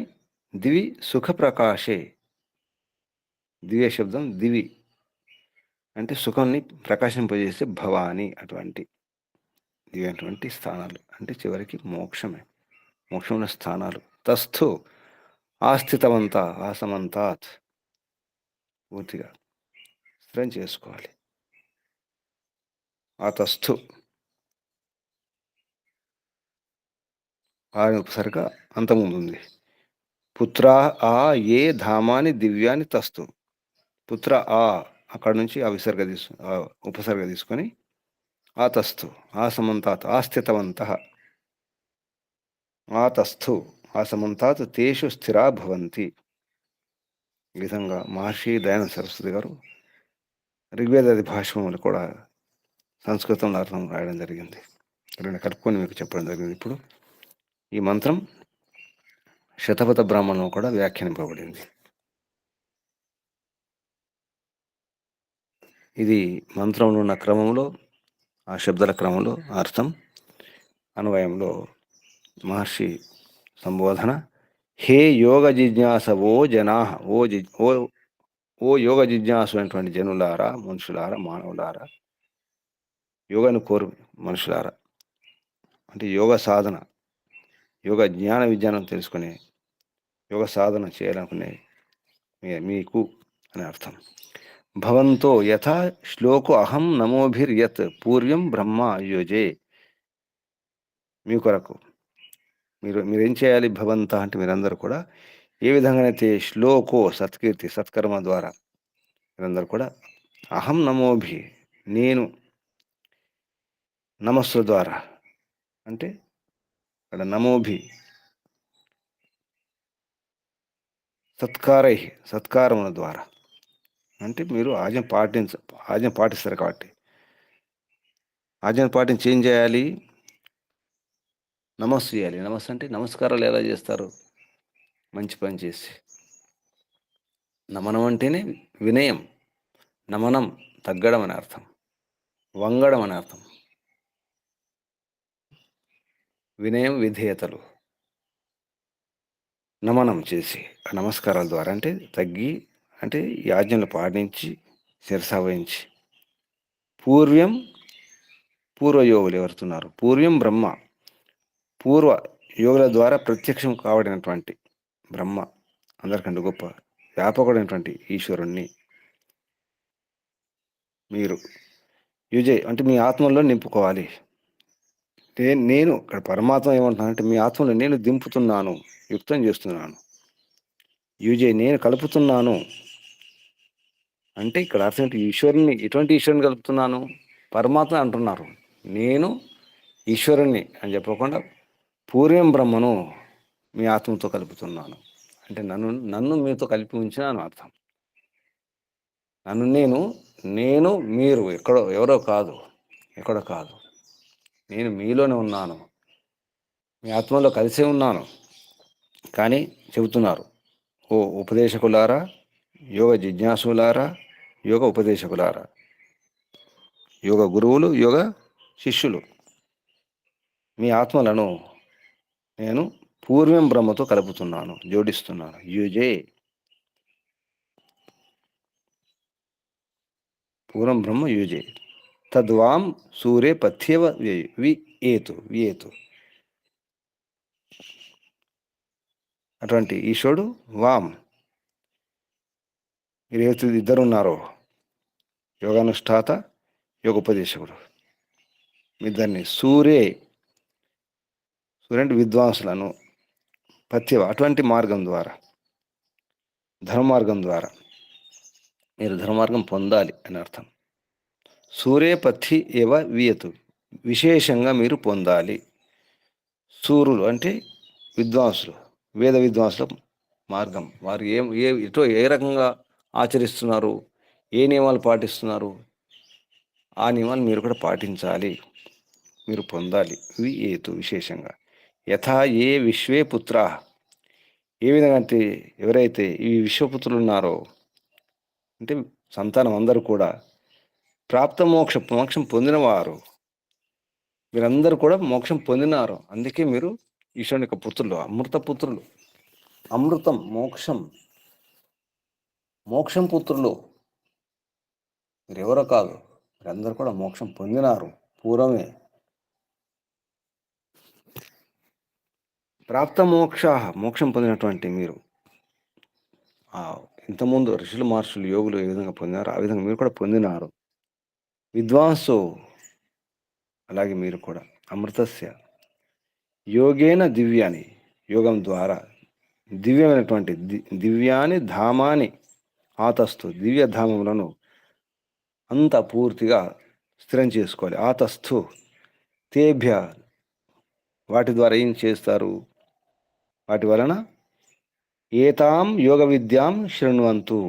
దివి సుఖ ప్రకాశే. దివ్య శబ్దం దివి అంటే సుఖాన్ని ప్రకాశింపజేసే భవాని, అటువంటి దివ్యటువంటి స్థానాలు అంటే చివరికి మోక్షంలో స్థానాలు. తస్థు ఆస్థితవంత ఆసమంతాత్, పూర్తిగా స్థిరం చేసుకోవాలి. ఆ తస్థు ఆ ఉపసర్గ అంతకుముందు ఉంది. పుత్ర ఆ ఏ ధామాని దివ్యాని తస్తు. పుత్ర అక్కడ నుంచి ఆ ఉపసర్గ తీసుకొని ఆ తస్థు ఆ సమంతాత్ ఆస్థితవంత ఆ తస్థు ఆ సమంతాత్ తేషు స్థిరా భవంతి. ఈ విధంగా మహర్షి దయానంద సరస్వతి గారు ఋగ్వేదాది భాష్యములు కూడా సంస్కృతంలో అర్థం రాయడం జరిగింది. రెండు కలుపుకొని మీకు చెప్పడం జరిగింది. ఇప్పుడు ఈ మంత్రం శతపథ బ్రాహ్మణం కూడా వ్యాఖ్యానింపబడింది. ఇది మంత్రంలో ఉన్న క్రమంలో, ఆ శబ్దాల క్రమంలో అర్థం, అన్వయంలో మహర్షి సంబోధన. హే యోగ జిజ్ఞాసవో జనా, ఓ యోగ జిజ్ఞాసు అయినటువంటి జనులారా, మనుషులారా, మానవులారా, యోగాను కోరు మనుషులారా, అంటే యోగ సాధన, యోగ జ్ఞాన విజ్ఞానం తెలుసుకునే, యోగ సాధన చేయాలనుకునే మీకు అని అర్థం. భవంతో యథా శ్లోకో అహం నమోభిర్యత్ పూర్వం బ్రహ్మ యోజే. మీ కొరకు మీరేం చేయాలి? భవంత అంటే మీరందరూ కూడా ఏ విధంగానైతే శ్లోకో సత్కీర్తి సత్కర్మ ద్వారా మీరందరూ కూడా అహం నమోభి నేను, నమస్సు ద్వారా అంటే అక్కడ నమోభి సత్కారై సత్కారముల ద్వారా అంటే మీరు ఆజ్ఞ పాటిస్తారు కాబట్టి, ఆజ్ఞను పాటించి ఏం చేయాలి? నమస్సు చేయాలి. నమస్సు అంటే నమస్కారాలు ఎలా చేస్తారు? మంచి పని చేసి. నమనం అంటేనే వినయం, నమనం తగ్గడం అని అర్థం, వంగడం అని అర్థం. వినయం విధేయతలు నమనం చేసి ఆ నమస్కారాల ద్వారా అంటే తగ్గి, అంటే ఈ ఆజ్ఞలు పాటించి శిరసావహించి. పూర్వయోగులు ఎవరుతున్నారు? పూర్వం బ్రహ్మ, పూర్వ యోగుల ద్వారా ప్రత్యక్షం కావడినటువంటి బ్రహ్మ, అందరికంటే గొప్ప వ్యాపకుడైనటువంటి ఈశ్వరుణ్ణి మీరు యుజయ్ అంటే మీ ఆత్మలో నింపుకోవాలి. నేను ఇక్కడ పరమాత్మ ఏమంటున్నానంటే మీ ఆత్మలో నేను దింపుతున్నాను, యుక్తం చేస్తున్నాను. యుజయ్ నేను కలుపుతున్నాను అంటే ఇక్కడ అర్థం ఏంటి? ఈశ్వరుని, ఎటువంటి ఈశ్వరుని కలుపుతున్నాను? పరమాత్మ అంటున్నారు. నేను ఈశ్వరుణ్ణి అని చెప్పకుండా పూర్వం బ్రహ్మను మీ ఆత్మతో కలుపుతున్నాను అంటే నన్ను మీతో కలిపి ఉంచినాను అర్థం. నేను మీరు ఎవరో కాదు, ఎక్కడో కాదు, నేను మీలోనే ఉన్నాను, మీ ఆత్మలో కలిసే ఉన్నాను. కానీ చెబుతున్నారు, ఓ ఉపదేశకులారా, యోగ జిజ్ఞాసులారా, యోగ ఉపదేశకులారా, యోగ గురువులు, యోగ శిష్యులు. మీ ఆత్మలను నేను పూర్వం బ్రహ్మతో కలుపుతున్నాను, జోడిస్తున్నాను. యుజే పూర్వం బ్రహ్మ యుజే తద్వాం సూర్య పథ్యవ వియేతు. అటువంటి ఈశ్వరుడు వాం, మీరు ఏవైతే ఇద్దరు ఉన్నారో, యోగానుష్ఠాత, యోగోపదేశకుడు, మీ దాన్ని సూర్య అంటే విద్వాంసులను, పథ్యవ అటువంటి మార్గం ద్వారా, ధర్మమార్గం ద్వారా మీరు ధర్మమార్గం పొందాలి అని అర్థం. సూర్య పథి ఏవ వియతు, విశేషంగా మీరు పొందాలి. సూరులు అంటే విద్వాంసులు, వేద విద్వాంసుల మార్గం. వారు ఏ రకంగా ఆచరిస్తున్నారు, ఏ నియమాలు పాటిస్తున్నారు, ఆ నియమాలు మీరు కూడా పాటించాలి, మీరు పొందాలి. వియేతు విశేషంగా. యథా ఏ విశ్వే పుత్రా, ఏ విధంగా అంటే ఎవరైతే ఈ విశ్వపుత్రులు ఉన్నారో, అంటే సంతానం అందరూ కూడా ప్రాప్త మోక్షం పొందినవారు, మీరందరూ కూడా మోక్షం పొందినారు. అందుకే మీరు ఈశ్వరుని యొక్క పుత్రులు, అమృత పుత్రులు. అమృతం, మోక్షం పుత్రులు. మీరెవరో కాదు, మీరందరూ కూడా మోక్షం పొందినారు పూర్వమే. ప్రాప్త మోక్షం పొందినటువంటి మీరు, ఇంతకుముందు ఋషులు, మహర్షులు, యోగులు ఏ విధంగా పొందినారో ఆ విధంగా మీరు కూడా పొందినారు. విద్వాంసు, అలాగే మీరు కూడా. అమృతస్య యోగేన దివ్యాని, యోగం ద్వారా దివ్యమైనటువంటి దివ్యాని ధామాని ఆతస్థు, దివ్యధామములను అంత పూర్తిగా స్థిరం చేసుకోవాలి. ఆతస్థు తేభ్య, వాటి ద్వారా ఏం చేస్తారు, వాటి వలన ఏతాం యోగ విద్యాం శృణ్వంతు,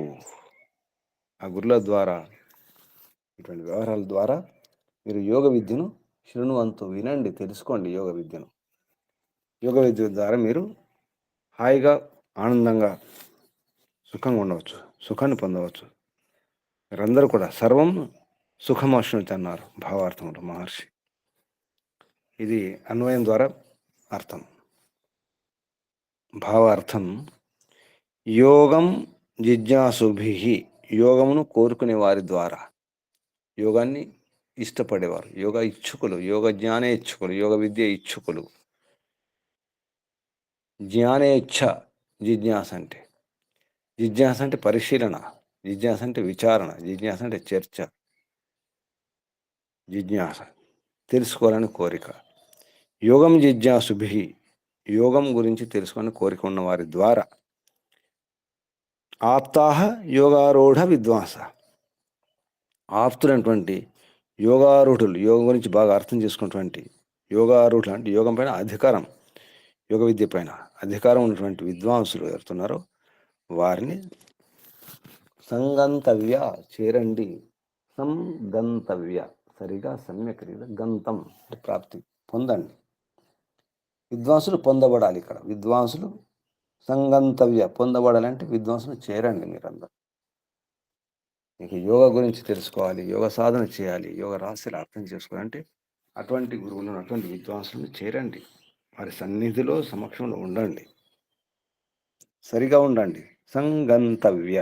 ఆ గురుల ద్వారా, ఇటువంటి వ్యవహారాల ద్వారా మీరు యోగ విద్యను శృణ్వంతు, వినండి, తెలుసుకోండి. యోగ విద్య ద్వారా మీరు హాయిగా, ఆనందంగా, సుఖంగా ఉండవచ్చు, సుఖాన్ని పొందవచ్చు. మీరందరూ కూడా సర్వం సుఖమశ్నుతి అన్నారు భావార్థంలో మహర్షి. ఇది అన్వయం ద్వారా అర్థం. భావార్థం: యోగం జిజ్ఞాసుభి, యోగమును కోరుకునే వారి ద్వారా, యోగాన్ని ఇష్టపడేవారు, యోగ ఇచ్ఛుకులు, యోగ జ్ఞానే ఇచ్ఛుకులు, యోగ విద్య ఇచ్ఛుకులు. జ్ఞానేచ్ఛ జిజ్ఞాస అంటే, జిజ్ఞాస అంటే పరిశీలన, జిజ్ఞాస అంటే విచారణ, జిజ్ఞాస అంటే చర్చ, జిజ్ఞాస తెలుసుకోవాలని కోరిక. యోగం జిజ్ఞాసుభి, యోగం గురించి తెలుసుకొని కోరిక ఉన్న వారి ద్వారా. ఆప్తాహ యోగారూఢ విద్వాంస, ఆప్తులైనటువంటి యోగారూఢులు, యోగం గురించి బాగా అర్థం చేసుకున్నటువంటి యోగారూఢులు అంటే యోగం పైన అధికారం, యోగ విద్య పైన అధికారం ఉన్నటువంటి విద్వాంసులు ఎవరుతున్నారో వారిని సంగంతవ్య, చేరండి. సంగంతవ్య, సరిగా సమ్యక్ గంతం ప్రాప్తి, పొందండి. విద్వాంసులు పొందబడాలి. ఇక్కడ విద్వాంసులు సంగంతవ్య, పొందబడాలంటే విద్వాంసులు చేరండి. మీరందరూ మీకు యోగ గురించి తెలుసుకోవాలి, యోగ సాధన చేయాలి, యోగ రహస్యాలు అర్థం చేసుకోవాలంటే అటువంటి గురువులను, అటువంటి విద్వాంసులను చేరండి. వారి సన్నిధిలో, సమక్షంలో ఉండండి, సరిగా ఉండండి. సంగంతవ్య,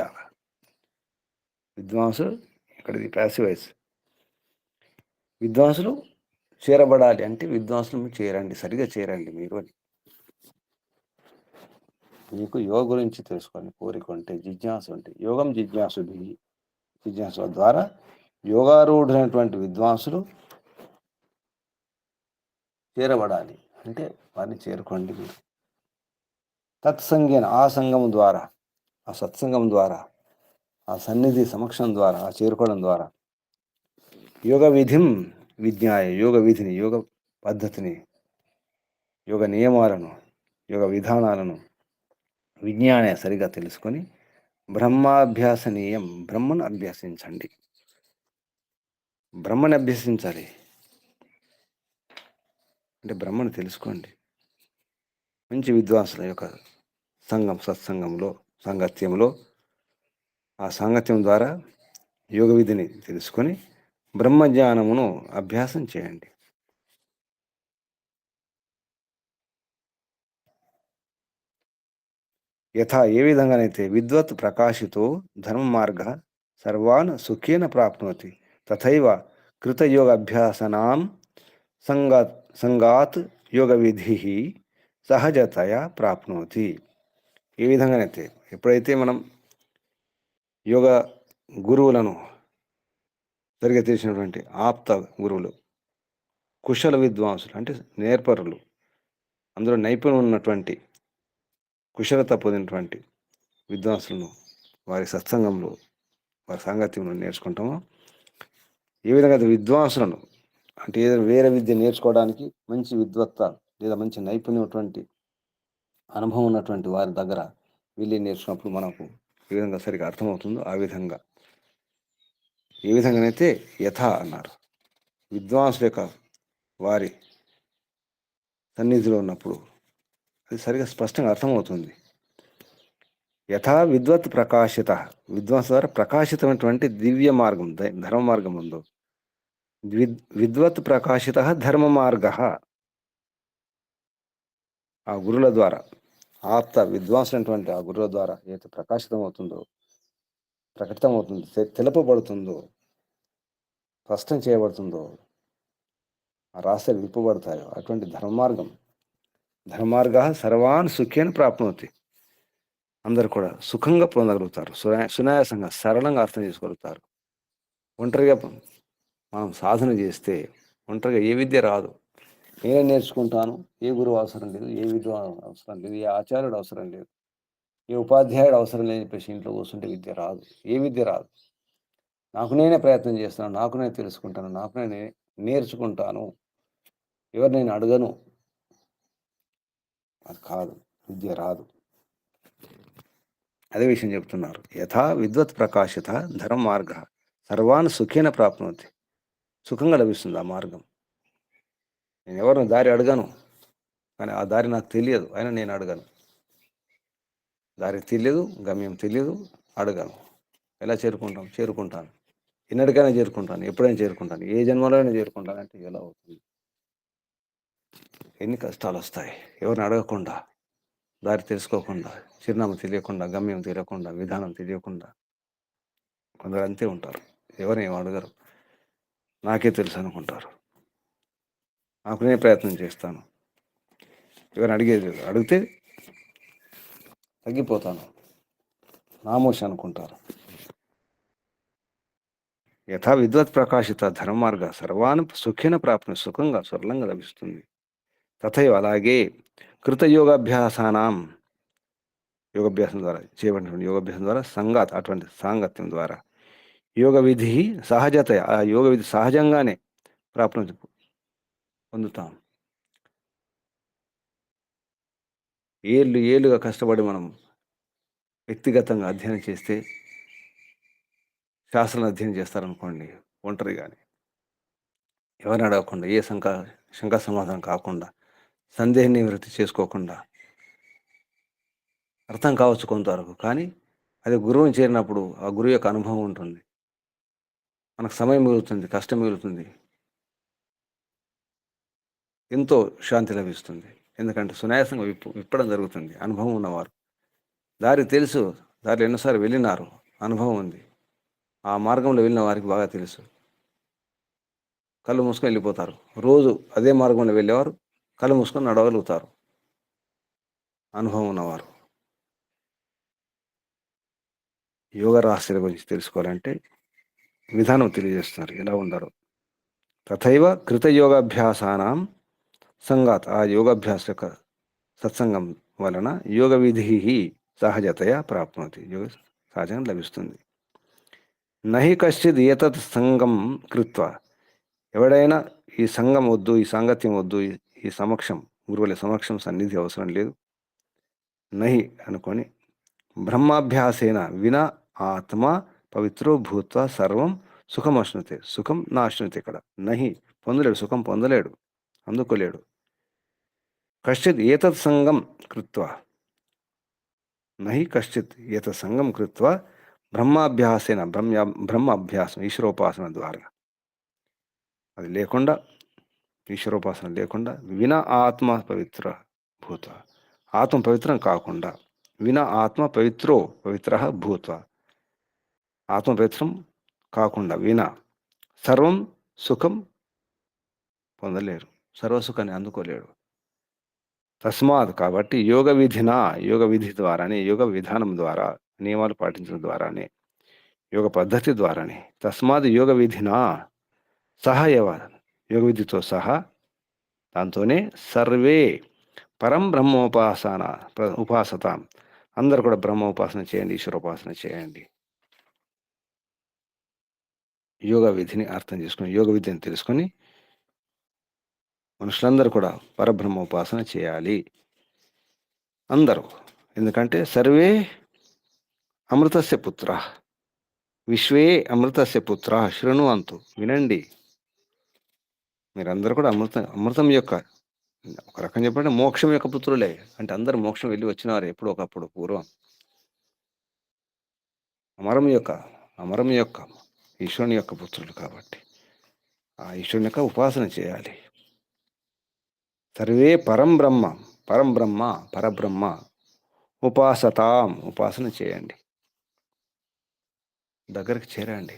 విద్వాంసులు, ఇక్కడిది ప్యాసివైజ్. విద్వాంసులు చేరబడాలి అంటే విద్వాంసులు చేరండి, సరిగా చేరండి మీరు అని. మీకు యోగ గురించి తెలుసుకోవాలి కోరిక ఉంటే, జిజ్ఞాస ఉంటే, యోగం జిజ్ఞాసుభి, జిజ్ఞాస ద్వారా యోగారూఢులైనటువంటి విద్వాంసులు చేరబడాలి అంటే వారిని చేరుకోండి మీరు. తత్సంగేన, ఆ సంగం ద్వారా, ఆ సత్సంగం ద్వారా, ఆ సన్నిధి సమక్షం ద్వారా, ఆ చేరుకోవడం ద్వారా యోగ విధిం విజ్ఞాయ, యోగ విధిని, యోగ పద్ధతిని, యోగ నియమాలను, యోగ విధానాలను విజ్ఞానే సరిగా తెలుసుకొని బ్రహ్మాభ్యాసనీయం, బ్రహ్మను అభ్యసించండి. బ్రహ్మని అభ్యసించాలి అంటే బ్రహ్మను తెలుసుకోండి. మంచి విద్వాంసుల యొక్క సత్సంగంలో, సాంగత్యంలో, ఆ సాంగత్యం ద్వారా యోగ విధిని తెలుసుకొని బ్రహ్మజ్ఞానమును అభ్యాసం చేయండి. యథా ఏ విధంగానైతే విద్వత్ ప్రకాశితో ధర్మ మార్గ సర్వాన్ సుఖేన ప్రాప్నోతి తథైవ కృతయోగాభ్యాసనాం సంగాత్ యోగ విధి సహజతయా ప్రాప్నోతి. ఏ విధంగానైతే ఎప్పుడైతే మనం యోగ గురువులను సరిగా తెలిసినటువంటి ఆప్త గురువులు, కుశల విద్వాంసులు అంటే నేర్పరులు, అందులో నైపుణ్యం ఉన్నటువంటి కుశలత పొందినటువంటి విద్వాంసులను వారి సత్సంగంలో వారి సాంగత్యంలో నేర్చుకుంటామో, ఏ విధంగా అయితే విద్వాంసులను అంటే ఏదైనా వేరే విద్య నేర్చుకోవడానికి మంచి విద్వత్త లేదా మంచి నైపుణ్యం ఉన్నటువంటి అనుభవం ఉన్నటువంటి వారి దగ్గర వెళ్ళి నేర్చుకున్నప్పుడు మనకు ఏ విధంగా సరిగా అర్థమవుతుందో ఆ విధంగా ఏ విధంగానైతే యథా అన్నారు విద్వాంసుల యొక్క వారి సన్నిధిలో ఉన్నప్పుడు అది సరిగా స్పష్టంగా అర్థమవుతుంది. యథా విద్వత్ ప్రకాశిత విద్వాంస ద్వారా ప్రకాశితమైనటువంటి దివ్య మార్గం ధర్మ మార్గం ఉందో విద్వత్ ప్రకాశిత ధర్మ మార్గ ఆ గురుల ద్వారా ఆప్త విద్వాంసులైనటువంటి ఆ గురుల ద్వారా ఏదైతే ప్రకాశితమవుతుందో ప్రకటితమవుతుందో తెలుపబడుతుందో స్పష్టం చేయబడుతుందో ఆ రహస్యాలు విప్పబడతాయో అటువంటి ధర్మార్గ సర్వాన్ సుఖేన ప్రాప్నోతి. అందరు కూడా సుఖంగా పొందగలుగుతారు, సునాయాసంగా సరళంగా అర్థం చేసుకోగలుగుతారు. ఒంటరిగా మనం సాధన చేస్తే ఒంటరిగా ఏ విద్య రాదు. నేనే నేర్చుకుంటాను, ఏ గురువు అవసరం లేదు, ఏ విద్వాన్ అవసరం లేదు, ఏ ఆచార్యుడు అవసరం లేదు, ఏ ఉపాధ్యాయుడు అవసరం లేని చెప్పేసి ఇంట్లో కూర్చుంటే విద్య రాదు, ఏ విద్య రాదు. నాకు నేనే ప్రయత్నం చేస్తాను, నాకు నేను తెలుసుకుంటాను, నాకు నేనే నేర్చుకుంటాను, ఎవరు నేను అడగను, అది కాదు, విద్య రాదు. అదే విషయం చెప్తున్నారు. యథా విద్వత్ ప్రకాశిత ధర్మ మార్గ సర్వాన్ సుఖేన ప్రాప్నోతి. సుఖంగా లభిస్తుంది ఆ మార్గం. నేను ఎవరిని దారి అడగను, కానీ ఆ దారి నాకు తెలియదు, అయినా నేను అడగను. దారి తెలియదు, గమ్యం తెలియదు, అడగను. ఎలా చేరుకుంటాను. ఎన్నటికైనా చేరుకుంటాను, ఎప్పుడైనా చేరుకుంటాను, ఏ జన్మలోనైనా చేరుకుంటాను అంటే ఎలా అవుతుంది? ఎన్ని కష్టాలు వస్తాయి ఎవరిని అడగకుండా, దారి తెలుసుకోకుండా, చిరునామా తెలియకుండా, గమ్యం తెలియకుండా, విధానం తెలియకుండా. కొందరు అంతే ఉంటారు, ఎవరేం అడగరు, నాకే తెలుసు అనుకుంటారు. నాకు నేను ప్రయత్నం చేస్తాను, ఎవరిని అడిగేది లేదు, అడిగితే తగ్గిపోతాను, నామోషి అనుకుంటారు. యథా విద్వత్ ప్రకాశిత ధర్మ మార్గ సర్వాన్ సుఖేన ప్రాప్తి సుఖంగా సరళంగా లభిస్తుంది. తథైవ అలాగే కృతయోగాభ్యాసానాం యోగాభ్యాసం ద్వారా చేయబడినటువంటి యోగాభ్యాసం ద్వారా సంగాత్ అటువంటి సాంగత్యం ద్వారా యోగ విధి సహజత ఆ యోగ విధి సహజంగానే ప్రాప్తి పొందుతాం. ఏళ్ళుగా కష్టపడి మనం వ్యక్తిగతంగా అధ్యయనం చేస్తే, శాస్త్రాన్ని అధ్యయనం చేస్తారనుకోండి, ఒంటరిగానే ఎవరిని అడగకుండా, ఏ శంకా సమాధానం కాకుండా, సందేహ నివృత్తి చేసుకోకుండా అర్థం కావచ్చు కొంతవరకు, కానీ అది గురువుని చేరినప్పుడు ఆ గురువు యొక్క అనుభవం ఉంటుంది, మనకు సమయం మిగులుతుంది, కష్టం మిగులుతుంది, ఎంతో శాంతి లభిస్తుంది. ఎందుకంటే సునాయాసంగా విప్పడం జరుగుతుంది. అనుభవం ఉన్నవారు దారి తెలుసు, దారిలో ఎన్నోసార్లు వెళ్ళినారు, అనుభవం ఉంది, ఆ మార్గంలో వెళ్ళిన వారికి బాగా తెలుసు. కళ్ళు మూసుకొని వెళ్ళిపోతారు. రోజు అదే మార్గంలో వెళ్ళేవారు కళ్ళు మూసుకొని నడవగలుగుతారు, అనుభవం ఉన్నవారు. యోగ రహస్యాల గురించి తెలుసుకోవాలంటే విధానం తెలియజేస్తున్నారు, ఎలా ఉండాలో. తథైవ కృతయోగాభ్యాసానాం సంగాత్ ఆ యోగాభ్యాస యొక్క సత్సంగం వలన యోగ విధి సహజతయా ప్రాప్నోతి యోగ సహజంగా లభిస్తుంది. నహి కశ్చిత్ ఏతత్ సంగం కృత్వ ఎవడైనా ఈ సంఘం వద్దు, ఈ సాంగత్యం వద్దు, ఈ సమక్షం గురువుల సమక్షం సన్నిధి అవసరం లేదు నహి అనుకొని బ్రహ్మాభ్యాసేన వినా ఆత్మ పవిత్రో భూత్వ సర్వం సుఖం అశ్నుతే సుఖం నా అశ్నుతే. ఇక్కడ నహి పొందలేడు, సుఖం పొందలేడు, అందుకోలేడు. కశ్చిత్ ఏతత్ సంగం కృత్వ నహి కశ్చిత్ ఏతత్ సంగం కృత్వ బ్రహ్మాభ్యాసేన బ్రహ్మ అభ్యాసం ఈశ్వరోపాసన ద్వారా అది లేకుండా, ఈశ్వరోపాసన లేకుండా, విన ఆత్మ పవిత్ర భూత, ఆత్మ పవిత్రం కాకుండా, విన ఆత్మ పవిత్ర భూత, ఆత్మ పవిత్రం కాకుండా, విన సర్వం సుఖం పొందలేరు, సర్వసుఖాన్ని అందుకోలేడు. తస్మాత్ కాబట్టి యోగ విధి ద్వారానే, యోగ విధానం ద్వారా, నియమాలు పాటించడం ద్వారానే, యోగ పద్ధతి ద్వారానే, తస్మాత్ యోగ విధినా సహా ఏవ, యోగ విధితో సహా, దాంతోనే సర్వే పరం ఉపాసత, అందరు కూడా బ్రహ్మ ఉపాసన చేయండి, ఈశ్వరోపాసన చేయండి. యోగ విధిని అర్థం చేసుకొని, యోగ విధిని తెలుసుకొని మనుషులందరూ కూడా పరబ్రహ్మ ఉపాసన చేయాలి. అందరూ. ఎందుకంటే సర్వే అమృతస్య పుత్ర, విశ్వే అమృతస్య పుత్ర, శృణువంతు, వినండి. మీరందరూ కూడా అమృతం యొక్క, ఒక రకం చెప్పండి, మోక్షం యొక్క పుత్రులే. అంటే అందరూ మోక్షం వెళ్ళి వచ్చినారు ఎప్పుడో ఒకప్పుడు పూర్వం. అమరం యొక్క ఈశ్వరుని యొక్క పుత్రులు కాబట్టి ఆ ఈశ్వరుని యొక్క ఉపాసన చేయాలి. సర్వే పరబ్రహ్మ ఉపాసతాం, ఉపాసన చేయండి, దగ్గరికి చేరండి,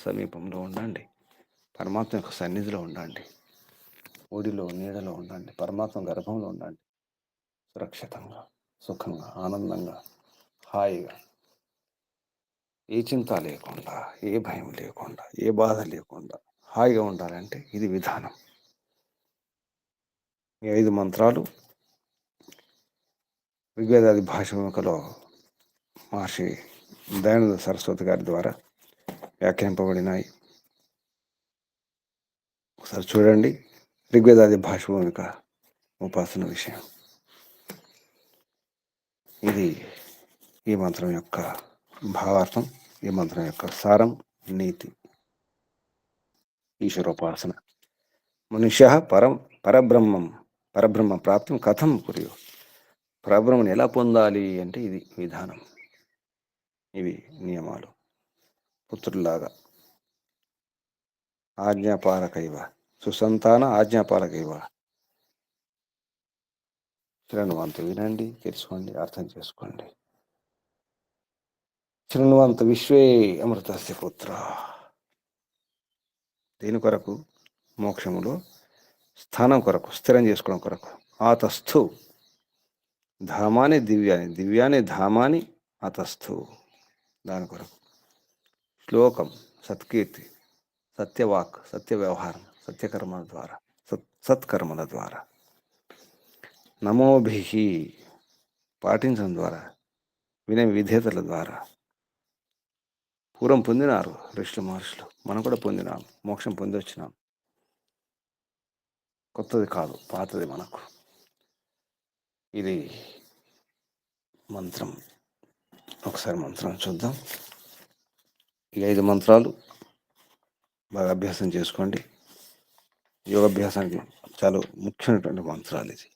సమీపంలో ఉండండి, పరమాత్మ యొక్క సన్నిధిలో ఉండండి, ఒడిలో నీడలో ఉండండి, పరమాత్మ గర్భంలో ఉండండి, సురక్షితంగా, సుఖంగా, ఆనందంగా, హాయిగా, ఏ చింత లేకుండా, ఏ భయం లేకుండా, ఏ బాధ లేకుండా హాయిగా ఉండాలంటే ఇది విధానం. ఈ 5 మంత్రాలు ఋగ్వేదాది భాషముఖలో మహర్షి దయానంద సరస్వతి గారి ద్వారా వ్యాఖ్యానింపబడినాయి. ఒకసారి చూడండి, ఋగ్వేదాది భాషభూమిక ఉపాసన విషయం. ఇది ఈ మంత్రం యొక్క భావార్థం, ఈ మంత్రం యొక్క సారం, నీతి. ఈశ్వరోపాసన. మనుష్య పరబ్రహ్మ ప్రాప్తం కథం కుర్యు, పరబ్రహ్మను ఎలా పొందాలి అంటే ఇది విధానం, ఇవి నియమాలు. పుత్రులాగా ఆజ్ఞాపాలకైవ, సుసంతాన ఆజ్ఞాపాలకైవ. శృణ్వంతు, వినండి, తెలుసుకోండి, అర్థం చేసుకోండి. శృణ్వంతు విశ్వే అమృతస్య పుత్ర. దేని కొరకు? మోక్షములో స్థానం కొరకు, స్థిరం చేసుకోవడం కొరకు. ఆతస్థు ధామాని దివ్యాని ధామాని ఆతస్థు, దాని కొరకు. శ్లోకం, సత్కీర్తి, సత్యవాక్, సత్య వ్యవహారం, సత్యకర్మల ద్వారా, సత్కర్మల ద్వారా, నమోభి పాటించడం ద్వారా, వినయ విధేతల ద్వారా. పూర్వం పొందినారు ఋషులు మహర్షులు, మనం కూడా పొందినాం, మోక్షం పొంది వచ్చినాం. కొత్తది కాదు, పాతది మనకు. ఇది మంత్రం. ఒకసారి మంత్రం చూద్దాం. ఈ 5 మంత్రాలు బాగా అభ్యాసం చేసుకోండి. యోగాభ్యాసానికి చాలా ముఖ్యమైనటువంటి మంత్రాలు ఇది.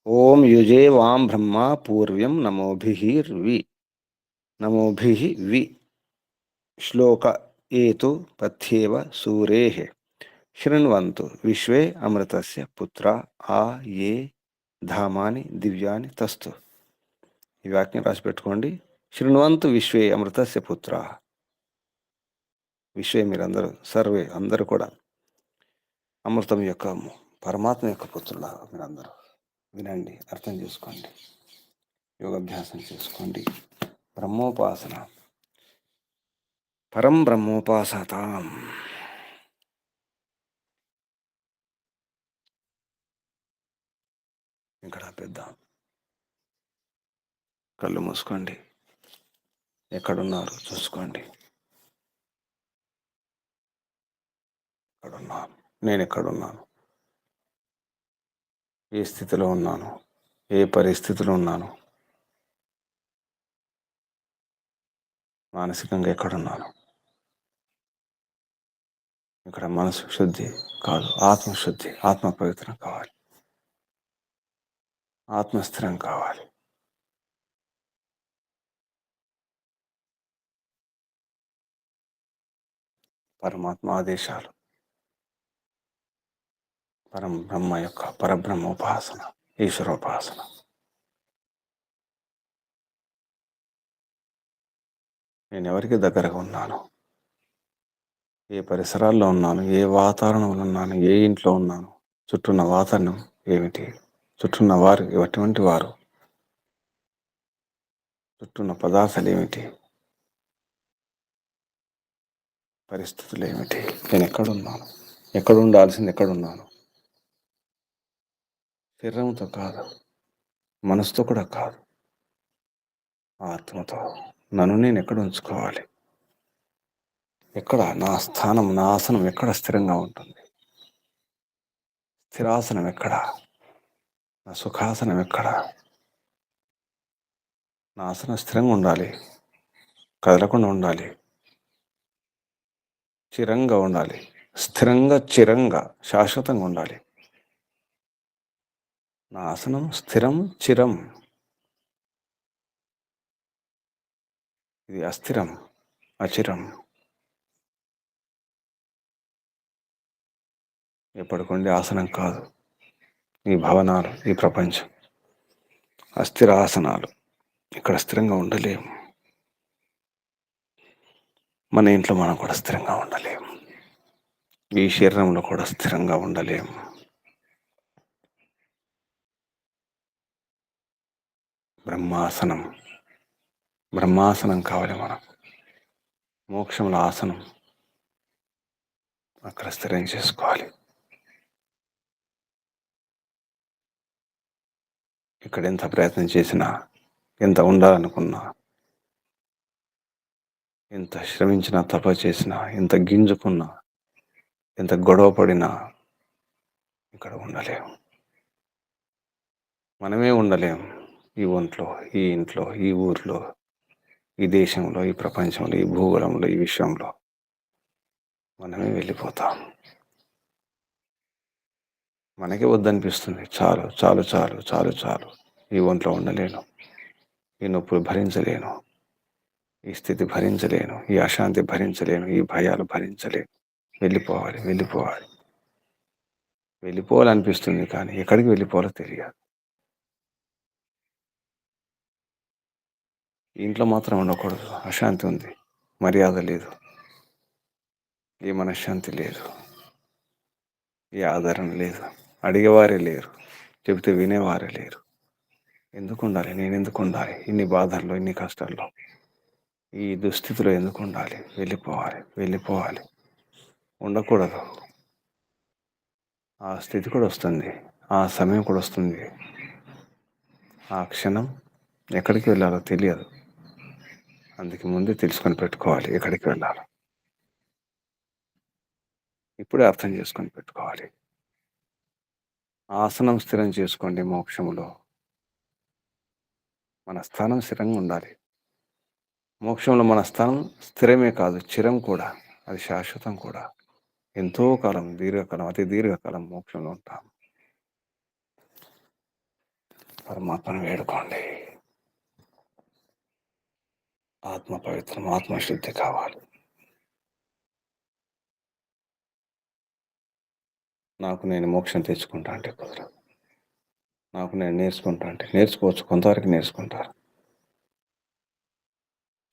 ఓం యుజే వాం బ్రహ్మ పూర్వ్యం నమోభిః వి శ్లోక ఏతు పథ్యేవ సూరేః శృణ్వంతు విశ్వే అమృతస్య పుత్ర ఆ ఏ ధామాని దివ్యాని తస్తు. ఈ వాక్యం రాసి పెట్టుకోండి. శృణ్వంతు విశ్వే అమృతస్య పుత్ర. విశ్వే మీరందరూ, సర్వే అందరూ కూడా అమృతం యొక్క, పరమాత్మ యొక్క పుత్రుల మీరందరూ. వినండి, అర్థం చేసుకోండి, యోగాభ్యాసం చేసుకోండి. బ్రహ్మోపాసన, పరం బ్రహ్మోపాసతాం. ఇక్కడ పెద్ద కళ్ళు మూసుకోండి, ఎక్కడున్నారు చూసుకోండి. ఎక్కడున్నాను, నేను ఎక్కడున్నాను, ఏ స్థితిలో ఉన్నాను, ఏ పరిస్థితిలో ఉన్నాను, మానసికంగా ఎక్కడున్నాను. ఇక్కడ మనసు శుద్ధి కాదు, ఆత్మశుద్ధి, ఆత్మ పవిత్రం కావాలి, ఆత్మస్థిరం కావాలి. పరమాత్మ ఆదేశాలు, బ్రహ్మ యొక్క పరబ్రహ్మోపాసన, ఈశ్వరోపాసన. నేను ఎవరికి దగ్గరగా ఉన్నాను, ఏ పరిసరాల్లో ఉన్నాను, ఏ వాతావరణంలో ఉన్నాను, ఏ ఇంట్లో ఉన్నాను, చుట్టూన్న వాతావరణం ఏమిటి, చుట్టూన్న వారు ఎటువంటి వారు, చుట్టూన్న పదార్థాలు ఏమిటి, పరిస్థితులు ఏమిటి, నేను ఎక్కడున్నాను, ఎక్కడ ఉండాల్సింది ఎక్కడున్నాను. శరీరంతో కాదు, మనసుతో కూడా కాదు, ఆత్మతో నన్ను నేను ఎక్కడ ఉంచుకోవాలి, ఎక్కడ నా స్థానం, నా ఆసనం ఎక్కడ స్థిరంగా ఉంటుంది, స్థిరాసనం ఎక్కడ, నా సుఖాసనం ఎక్కడ. నా ఆసనం స్థిరంగా ఉండాలి, కదలకుండా ఉండాలి, చిరంగా ఉండాలి, స్థిరంగా చిరంగా శాశ్వతంగా ఉండాలి. నా ఆసనం స్థిరం చిరం. ఇది అస్థిరం, అచిరం. ఎప్పటికొండే ఆసనం కాదు ఈ భవనాలు, ఈ ప్రపంచం. అస్థిర ఆసనాలు, ఇక్కడ స్థిరంగా ఉండలేము. మన ఇంట్లో మనం కూడా స్థిరంగా ఉండలేము, ఈ శరీరంలో కూడా స్థిరంగా ఉండలేము. బ్రహ్మాసనం, బ్రహ్మాసనం కావాలి మనకు. మోక్షంలో ఆసనం అక్కడ స్థిరం చేసుకోవాలి. ఇక్కడ ఎంత ప్రయత్నం చేసినా, ఎంత ఉండాలనుకున్నా, ఎంత శ్రమించినా, తప చేసినా, ఎంత గింజుకున్నా, ఎంత గొడవ పడినా ఇక్కడ ఉండలేము. మనమే ఉండలేం ఈ ఒంట్లో, ఈ ఇంట్లో, ఈ ఊర్లో, ఈ దేశంలో, ఈ ప్రపంచంలో, ఈ భూగోళంలో, ఈ విశ్వంలో మనమే వెళ్ళిపోతాం. మనకే వద్దనిపిస్తుంది. చాలు చాలు చాలు చాలు చాలు, ఈ ఒంట్లో ఉండలేను, ఈ నొప్పులు భరించలేను, ఈ స్థితి భరించలేను, ఈ అశాంతి భరించలేను, ఈ భయాలు భరించలేను, వెళ్ళిపోవాలి వెళ్ళిపోవాలి వెళ్ళిపోవాలనిపిస్తుంది. కానీ ఎక్కడికి వెళ్ళిపోవాలో తెలియదు. ఇంట్లో మాత్రం ఉండకూడదు, అశాంతి ఉంది, మర్యాద లేదు, ఏ మనశ్శాంతి లేదు, ఏ ఆదరణ లేదు, అడిగేవారే లేరు, చెబితే వినేవారే లేరు. ఎందుకు ఉండాలి, నేను ఎందుకు ఉండాలి ఇన్ని బాధల్లో, ఇన్ని కష్టాల్లో, ఈ దుస్థితిలో ఎందుకు ఉండాలి? వెళ్ళిపోవాలి వెళ్ళిపోవాలి, ఉండకూడదు. ఆ స్థితి కూడా వస్తుంది, ఆ సమయం కూడా వస్తుంది, ఆ క్షణం ఎక్కడికి వెళ్ళాలో తెలియదు. అందుకే ముందే తెలుసుకొని పెట్టుకోవాలి ఎక్కడికి వెళ్ళాలో. ఇప్పుడే అర్థం చేసుకొని పెట్టుకోవాలి. ఆసనం స్థిరం చేసుకోండి. మోక్షములో మన స్థానం స్థిరంగా ఉండాలి. మోక్షంలో మన స్థానం స్థిరమే కాదు, చిరం కూడా, అది శాశ్వతం కూడా. ఎంతో కాలం, దీర్ఘకాలం, అతి దీర్ఘకాలం మోక్షంలో ఉంటాం. పరమాత్మను వేడుకోండి. ఆత్మ పవిత్రం, ఆత్మశుద్ధి కావాలి. నాకు నేను మోక్షం తెచ్చుకుంటా అంటే కుదరదు. నాకు నేను నేర్చుకుంటా అంటే నేర్చుకోవచ్చు, కొంతవరకు నేర్చుకుంటారు.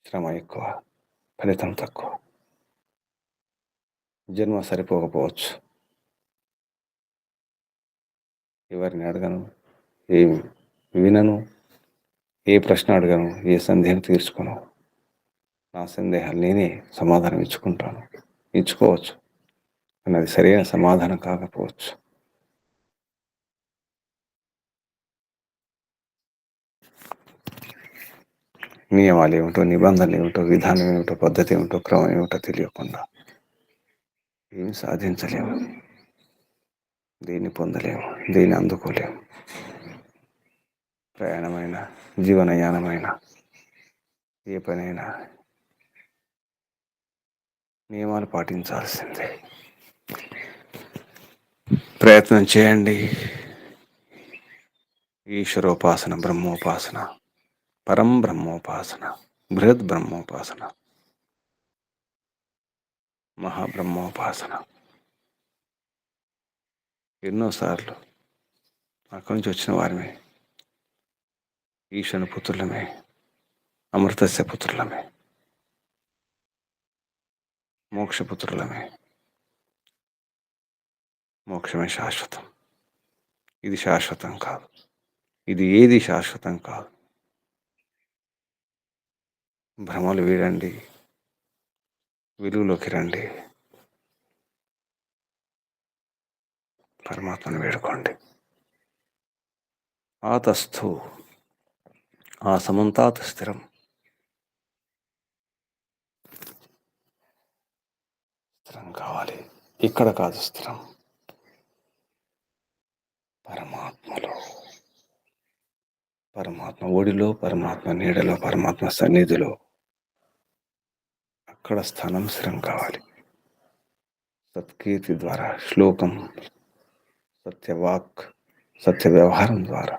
శ్రమ ఎక్కువ, ఫలితం తక్కువ, జన్మ సరిపోకపోవచ్చు. ఎవరిని అడగను, ఏమి వినను, ఏ ప్రశ్న అడగను, ఏ సందేహం తీర్చుకోను. నా సందేహాలు నేనే సమాధానం ఇచ్చుకుంటాను. ఇచ్చుకోవచ్చు, కానీ అది సరైన సమాధానం కాకపోవచ్చు. నియమాలు ఏమిటో, నిబంధనలు ఏమిటో, విధానం ఏమిటో, పద్ధతి ఏమిటో, క్రమం ఏమిటో తెలియకుండా ఏమి సాధించలేము, దేన్ని పొందలేము, దేన్ని అందుకోలేము. ప్రయాణమైన, జీవనయానమైన, ఏ పనైనా నియమాలు పాటించాల్సిందే. ప్రయత్నం చేయండి. ఈశ్వరోపాసన, బ్రహ్మోపాసన, పరం బ్రహ్మోపాసన, బృహద్ బ్రహ్మోపాసన. మహాబ్రహ్మోపాసన. ఎన్నోసార్లు అక్కడి నుంచి వచ్చిన వారిమే, ఈశ్వరుని పుత్రులమే, అమృతస్య పుత్రులమే, మోక్షపుత్రులమే. మోక్షమే శాశ్వతం. ఇది శాశ్వతం కాదు. ఇది ఏది శాశ్వతం కాదు. భ్రమలు వీడండి, వెలుగులోకి రండి, పరమాత్మను వేడుకోండి. ఆతస్థు ఆ సమంతాత్ స్థిరం. స్థిరం కావాలి. ఇక్కడ కాదు స్థిరం, పరమాత్మలో. పరమాత్మ ఒడిలో, పరమాత్మ నీడలో, పరమాత్మ సన్నిధిలో. అక్కడ స్థానం స్థిరం కావాలి. సత్కీర్తి ద్వారా, శ్లోకం, సత్యవాక్, సత్య వ్యవహారం ద్వారా,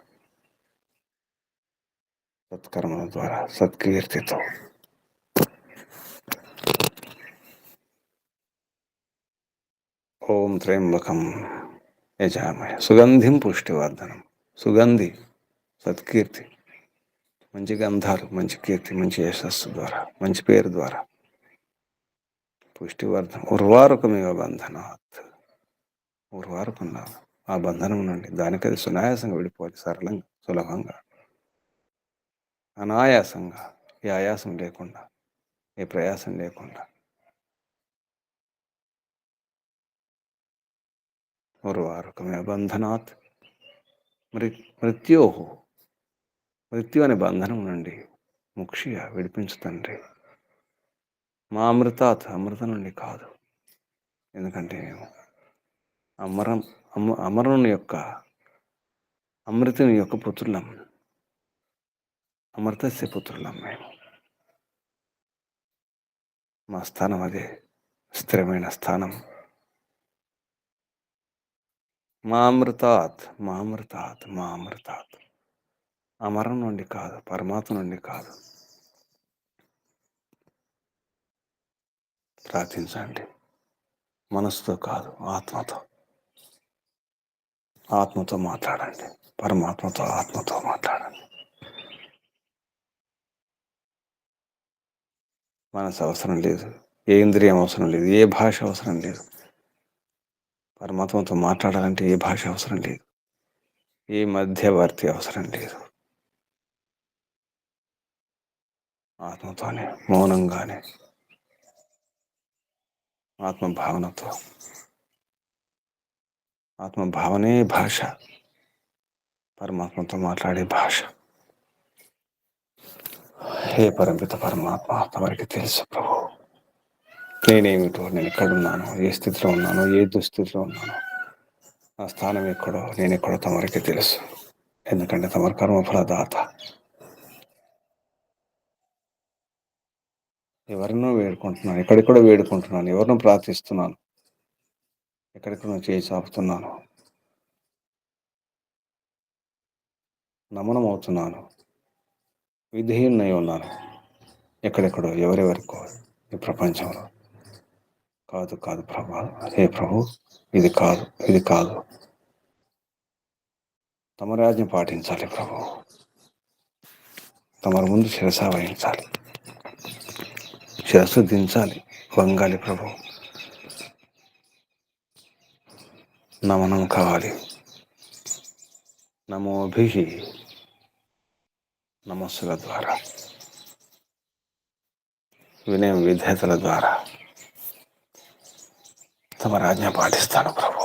సత్కర్మల ద్వారా, సత్కీర్తితో. ఓం త్రయంబకం యజామహే సుగంధిం పుష్టివర్ధనం. సుగంధి సత్కీర్తి, మంచి గంధాలు, మంచి కీర్తి, మంచి యశస్సు ద్వారా, మంచి పేరు ద్వారా. పుష్టివర్ధనం ఉర్వారుకమేవ బంధనాత్. ఉర్వారుకున్నాం ఆ బంధనం నుండి. దానికది సునాయాసంగా విడిపోవాలి, సరళంగా, సులభంగా, అనాయాసంగా, ఏ ఆయాసం లేకుండా, ఏ ప్రయాసం లేకుండా. ఉర్వారుకమేవ బంధనాత్ మృత్యో. మృత్యు అనే బంధనం నుండి ముక్షిగా విడిపించు తండ్రి. మా అమృతాత్ అమృతం నుండి కాదు. ఎందుకంటే మేము అమరుని యొక్క, అమృతుని యొక్క పుత్రులం. అమృతస్య పుత్రులం మేము. మా స్థానం అదే, స్థిరమైన స్థానం. మా అమృతాత్, మా అమృతాత్, మా అమృతాత్. అమరం నుండి కాదు, పరమాత్మ నుండి కాదు. ప్రార్థించండి. మనసుతో కాదు, ఆత్మతో. ఆత్మతో మాట్లాడండి. పరమాత్మతో, ఆత్మతో మాట్లాడండి. మనసు అవసరం లేదు, ఏ ఇంద్రియం అవసరం లేదు, ఏ భాష అవసరం లేదు. పరమాత్మతో మాట్లాడాలంటే ఏ భాష అవసరం లేదు, ఏ మధ్యవర్తి అవసరం లేదు. ఆత్మతోనే, మౌనంగానే, ఆత్మభావనతో. ఆత్మభావనే భాష, పరమాత్మతో మాట్లాడే భాష. హే పరమిత పరమాత్మ, తమరికి తెలుసు ప్రభు నేనేమిటో, నేను ఎక్కడున్నాను, ఏ స్థితిలో ఉన్నాను, ఏ దుస్థితిలో ఉన్నాను, నా స్థానం ఎక్కడో, నేను ఎక్కడో తమరికి తెలుసు. ఎందుకంటే తమరు కర్మఫలదాత. ఎవరినో వేడుకుంటున్నాను, ఎక్కడెక్కడో వేడుకుంటున్నాను, ఎవరినో ప్రార్థిస్తున్నాను, ఎక్కడెక్కడో చేయి చాపుతున్నాను, నమనం అవుతున్నాను, విధేయున్నై ఉన్నాను. ఎక్కడెక్కడో, ఎవరెవరికో ఈ ప్రపంచంలో. కాదు కాదు ప్రభా, హే ప్రభు, ఇది కాదు, ఇది కాదు. తమ రాజ్యం పాటించాలి ప్రభు. తమరు ముందు శిరస వహించాలి, శిరస్సు దించాలి, వంగాలి ప్రభు. నమనం కావాలి. నమోభిహి, నమస్సుల ద్వారా, వినయం విధేయతల ద్వారా తమ రాజ్యం పాటిస్తాను ప్రభు.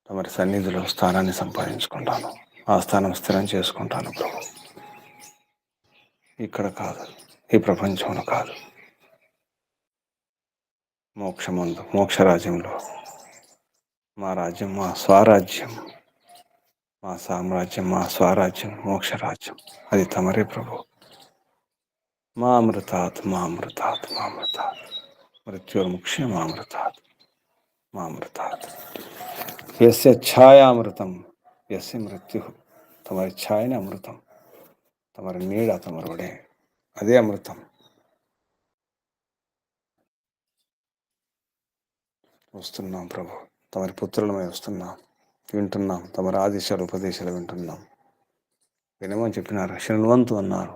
తమరి సన్నిధిలో స్థానాన్ని సంపాదించుకుంటాను, ఆ స్థానం స్థిరం చేసుకుంటాను ప్రభు. ఇక్కడ కాదు, ఈ ప్రపంచంలో కాదు, మోక్షమందు, మోక్షరాజ్యంలో. మా రాజ్యం, మా స్వరాజ్యం, మా సామ్రాజ్యం, మా స్వరాజ్యం, మోక్షరాజ్యం, అది తమరే ప్రభు. మా అమృతాత్, మా అమృతాత్, మా అమృతాత్. మృత్యుర్ముక్షే మా అమృతాత్, మా అమృతాత్. యస్య ఛాయామృతం, యస్య మృత్యు. తమరి ఛాయనే అమృతం, తమరి నీడ, తమరుడే, అదే అమృతం. వస్తున్నాం ప్రభు, తమరి పుత్రులమై వస్తున్నాం, వింటున్నాం, తమరి ఆదేశాలు ఉపదేశాలు వింటున్నాం. వినమని చెప్పినారు, శృణ్వంతు అన్నారు.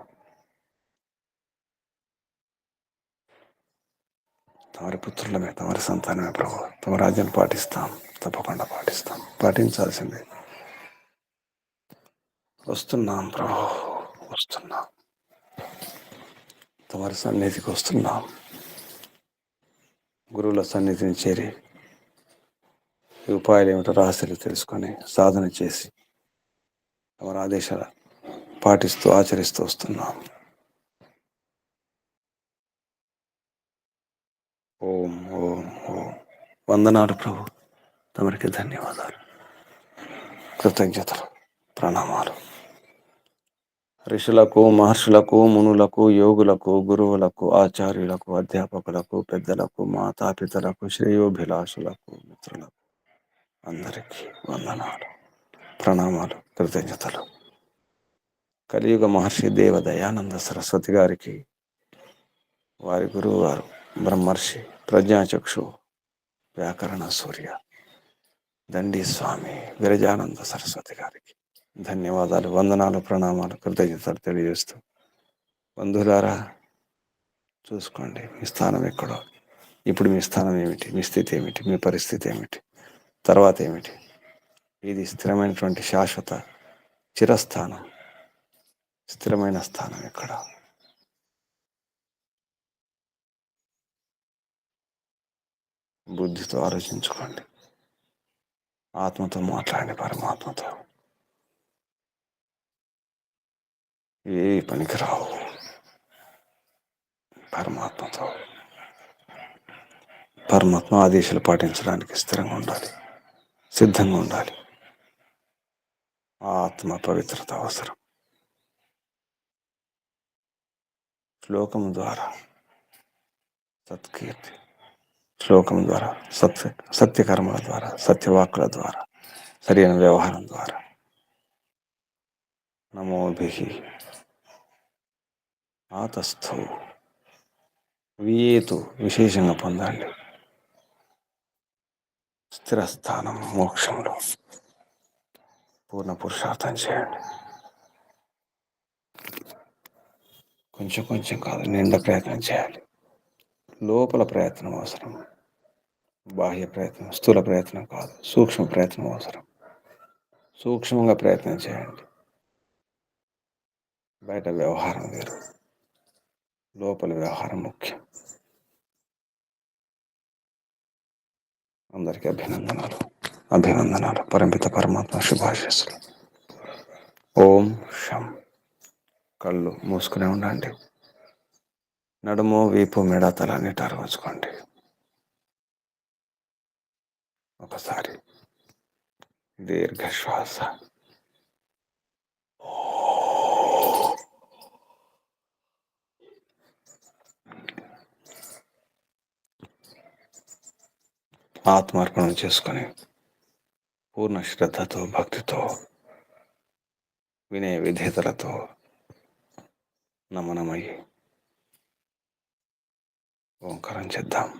తమరి పుత్రులమే, తమరి సంతానమే ప్రభు. తమ రాజ్యాన్ని పాటిస్తాం, తప్పకుండా పాటిస్తాం, పాటించాల్సిందే. వస్తున్నాం ప్రభు, వస్తున్నాం, తమరి సన్నిధికి వస్తున్నాం. గురువుల సన్నిధిని చేరి ఈ ఉపాయాలు ఏమిటో రహస్యాలు తెలుసుకొని సాధన చేసి తమరి ఆదేశాలు పాటిస్తూ ఆచరిస్తూ వస్తున్నాం. ఓం ఓం ఓం. వందనాలు ప్రభు, తమరికి ధన్యవాదాలు, కృతజ్ఞతలు, ప్రణామాలు. ఋషులకు, మహర్షులకు, మునులకు, యోగులకు, గురువులకు, ఆచార్యులకు, అధ్యాపకులకు, పెద్దలకు, మాతాపితలకు, శ్రేయోభిలాషులకు, మిత్రులకు అందరికీ వందనాలు, ప్రణామాలు, కృతజ్ఞతలు. కలియుగ మహర్షి దేవదయానంద సరస్వతి గారికి, వారి గురువు గారు బ్రహ్మర్షి ప్రజ్ఞాచక్షు వ్యాకరణ సూర్య దండి స్వామి విరజానంద సరస్వతి గారికి ధన్యవాదాలు, వందనాలు, ప్రణామాలు, కృతజ్ఞతలు తెలియజేస్తూ, బంధువులారా చూసుకోండి మీ స్థానం ఎక్కడో. ఇప్పుడు మీ స్థానం ఏమిటి, మీ స్థితి ఏమిటి, మీ పరిస్థితి ఏమిటి, తర్వాత ఏమిటి? ఇది స్థిరమైనటువంటి శాశ్వత చిరస్థానం, స్థిరమైన స్థానం ఎక్కడ? బుద్ధితో ఆలోచించుకోండి, ఆత్మతో మాట్లాడండి, పరమాత్మతో. ఏ పనికిరావు, పరమాత్మతో. పరమాత్మ ఆదేశాలు పాటించడానికి స్థిరంగా ఉండాలి, సిద్ధంగా ఉండాలి. ఆత్మ పవిత్రత అవసరం. శ్లోకం ద్వారా సత్కీర్తి, శ్లోకం ద్వారా సత్యకర్మల ద్వారా, సత్యవాక్కుల ద్వారా, సరైన వ్యవహారం ద్వారా. నమోభి ఆతస్థు వియేతు విశేషంగా పొందండి. స్థిరస్థానం మోక్షంలో పూర్ణ పురుషార్థం చేయండి. కొంచెం కొంచెం కాదు, నిండా ప్రయత్నం చేయాలి. లోపల ప్రయత్నం అవసరం, బాహ్య ప్రయత్నం, స్థూల ప్రయత్నం కాదు, సూక్ష్మ ప్రయత్నం అవసరం. సూక్ష్మంగా ప్రయత్నం చేయండి. బయట వ్యవహారం వేరు, లోపల వ్యవహారం ముఖ్యం. అందరికీ అభినందనాలు, అభివందనాలు. పరంపిత పరమాత్మ శుభాశీస్సులు. ఓం శం. కళ్ళు మూసుకునే ఉండండి. నడుము, వీపు, మెడ, తల నిటారు ఉంచుకోండి. ఒకసారి దీర్ఘ శ్వాస. ఆత్మార్పణం చేసుకొని పూర్ణ శ్రద్ధతో, భక్తితో, వినయ విధేతలతో నమనమయ్యి ఓంకారం చేద్దాం.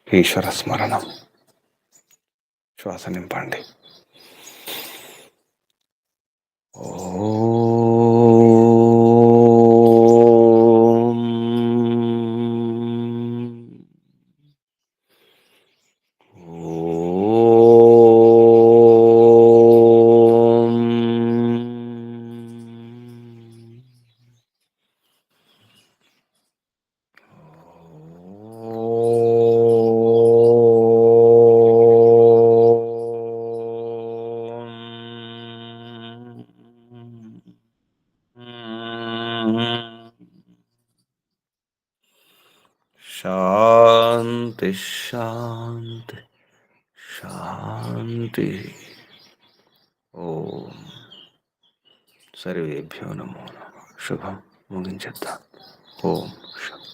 ఈశ్వర స్మరణం. శ్వాస నింపండి. శాంతి శాంతి శాంతి. ఓం సర్వేభ్యో నమో నమః. శుభం. ముగించేద్దాం. ఓం శం.